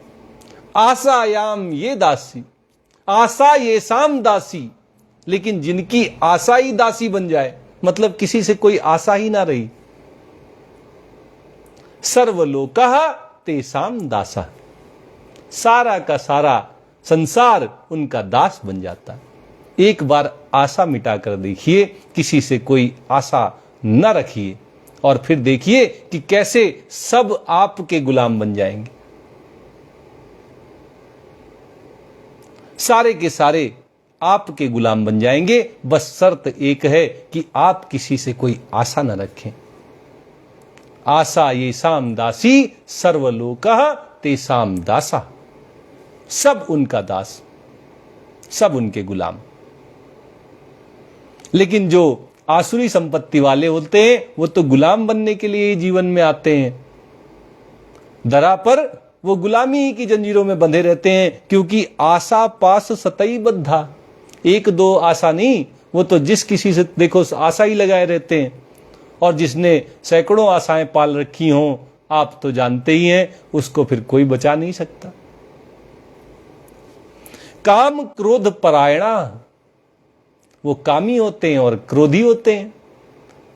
आशायाम ये दासी, आशा ये शाम दासी, लेकिन जिनकी आशा ही दासी बन जाए, मतलब किसी से कोई आशा ही ना रही, सर्वलोकः तेषाम दासा, सारा का सारा संसार उनका दास बन जाता है। एक बार आशा मिटा कर देखिए, किसी से कोई आशा न रखिए, और फिर देखिए कि कैसे सब आपके गुलाम बन जाएंगे। सारे के सारे आपके गुलाम बन जाएंगे। बस शर्त एक है कि आप किसी से कोई आशा न रखें। आशा ये शाम दासी सर्वलोकः तेषाम दासा, सब उनका दास, सब उनके गुलाम। लेकिन जो आसुरी संपत्ति वाले होते हैं, वो तो गुलाम बनने के लिए जीवन में आते हैं। धरा पर वो गुलामी की जंजीरों में बंधे रहते हैं, क्योंकि आशा पास सतई बद्धा, 1-2 आशा नहीं, वो तो जिस किसी से देखो आशा ही लगाए रहते हैं। और जिसने सैकड़ों आशाएं पाल रखी हों, आप तो जानते ही हैं, उसको फिर कोई बचा नहीं सकता। काम क्रोध परायणा, वो कामी होते हैं और क्रोधी होते हैं,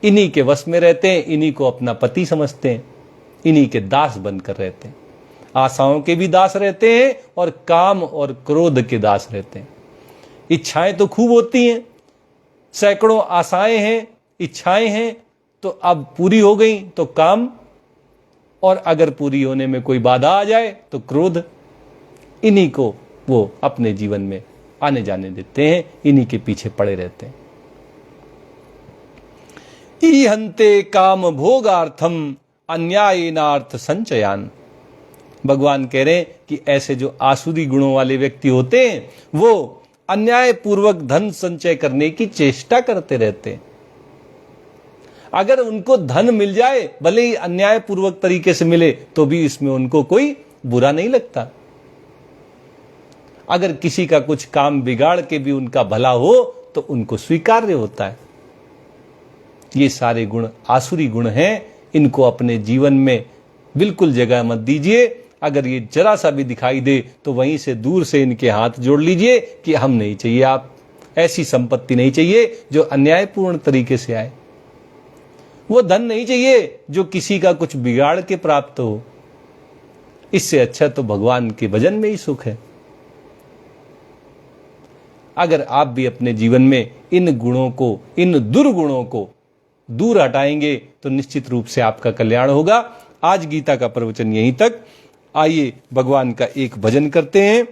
इन्हीं के वश में रहते हैं, इन्हीं को अपना पति समझते हैं, इन्हीं के दास बनकर रहते हैं। आशाओं के भी दास रहते हैं और काम और क्रोध के दास रहते हैं। इच्छाएं तो खूब होती हैं, सैकड़ों आशाएं हैं, इच्छाएं हैं, तो अब पूरी हो गई तो काम, और अगर पूरी होने में कोई बाधा आ जाए तो क्रोध। इन्हीं को वो अपने जीवन में आने जाने देते हैं, इन्हीं के पीछे पड़े रहते हैं। ईहन्ते काम भोगार्थम अन्यायेनार्थ संचयान। भगवान कह रहे हैं कि ऐसे जो आसुरी गुणों वाले व्यक्ति होते हैं, वो अन्याय पूर्वक धन संचय करने की चेष्टा करते रहते हैं। अगर उनको धन मिल जाए, भले ही अन्याय पूर्वक तरीके से मिले, तो भी इसमें उनको कोई बुरा नहीं लगता। अगर किसी का कुछ काम बिगाड़ के भी उनका भला हो, तो उनको स्वीकार्य होता है। ये सारे गुण आसुरी गुण हैं, इनको अपने जीवन में बिल्कुल जगह मत दीजिए। अगर ये जरा सा भी दिखाई दे, तो वहीं से दूर से इनके हाथ जोड़ लीजिए कि हम नहीं चाहिए, आप ऐसी संपत्ति नहीं चाहिए जो अन्यायपूर्ण तरीके से आए, वो धन नहीं चाहिए जो किसी का कुछ बिगाड़ के प्राप्त हो। इससे अच्छा तो भगवान के भजन में ही सुख है। अगर आप भी अपने जीवन में इन गुणों को, इन दुर्गुणों को दूर हटाएंगे, तो निश्चित रूप से आपका कल्याण होगा। आज गीता का प्रवचन यहीं तक। आइए भगवान का एक भजन करते हैं।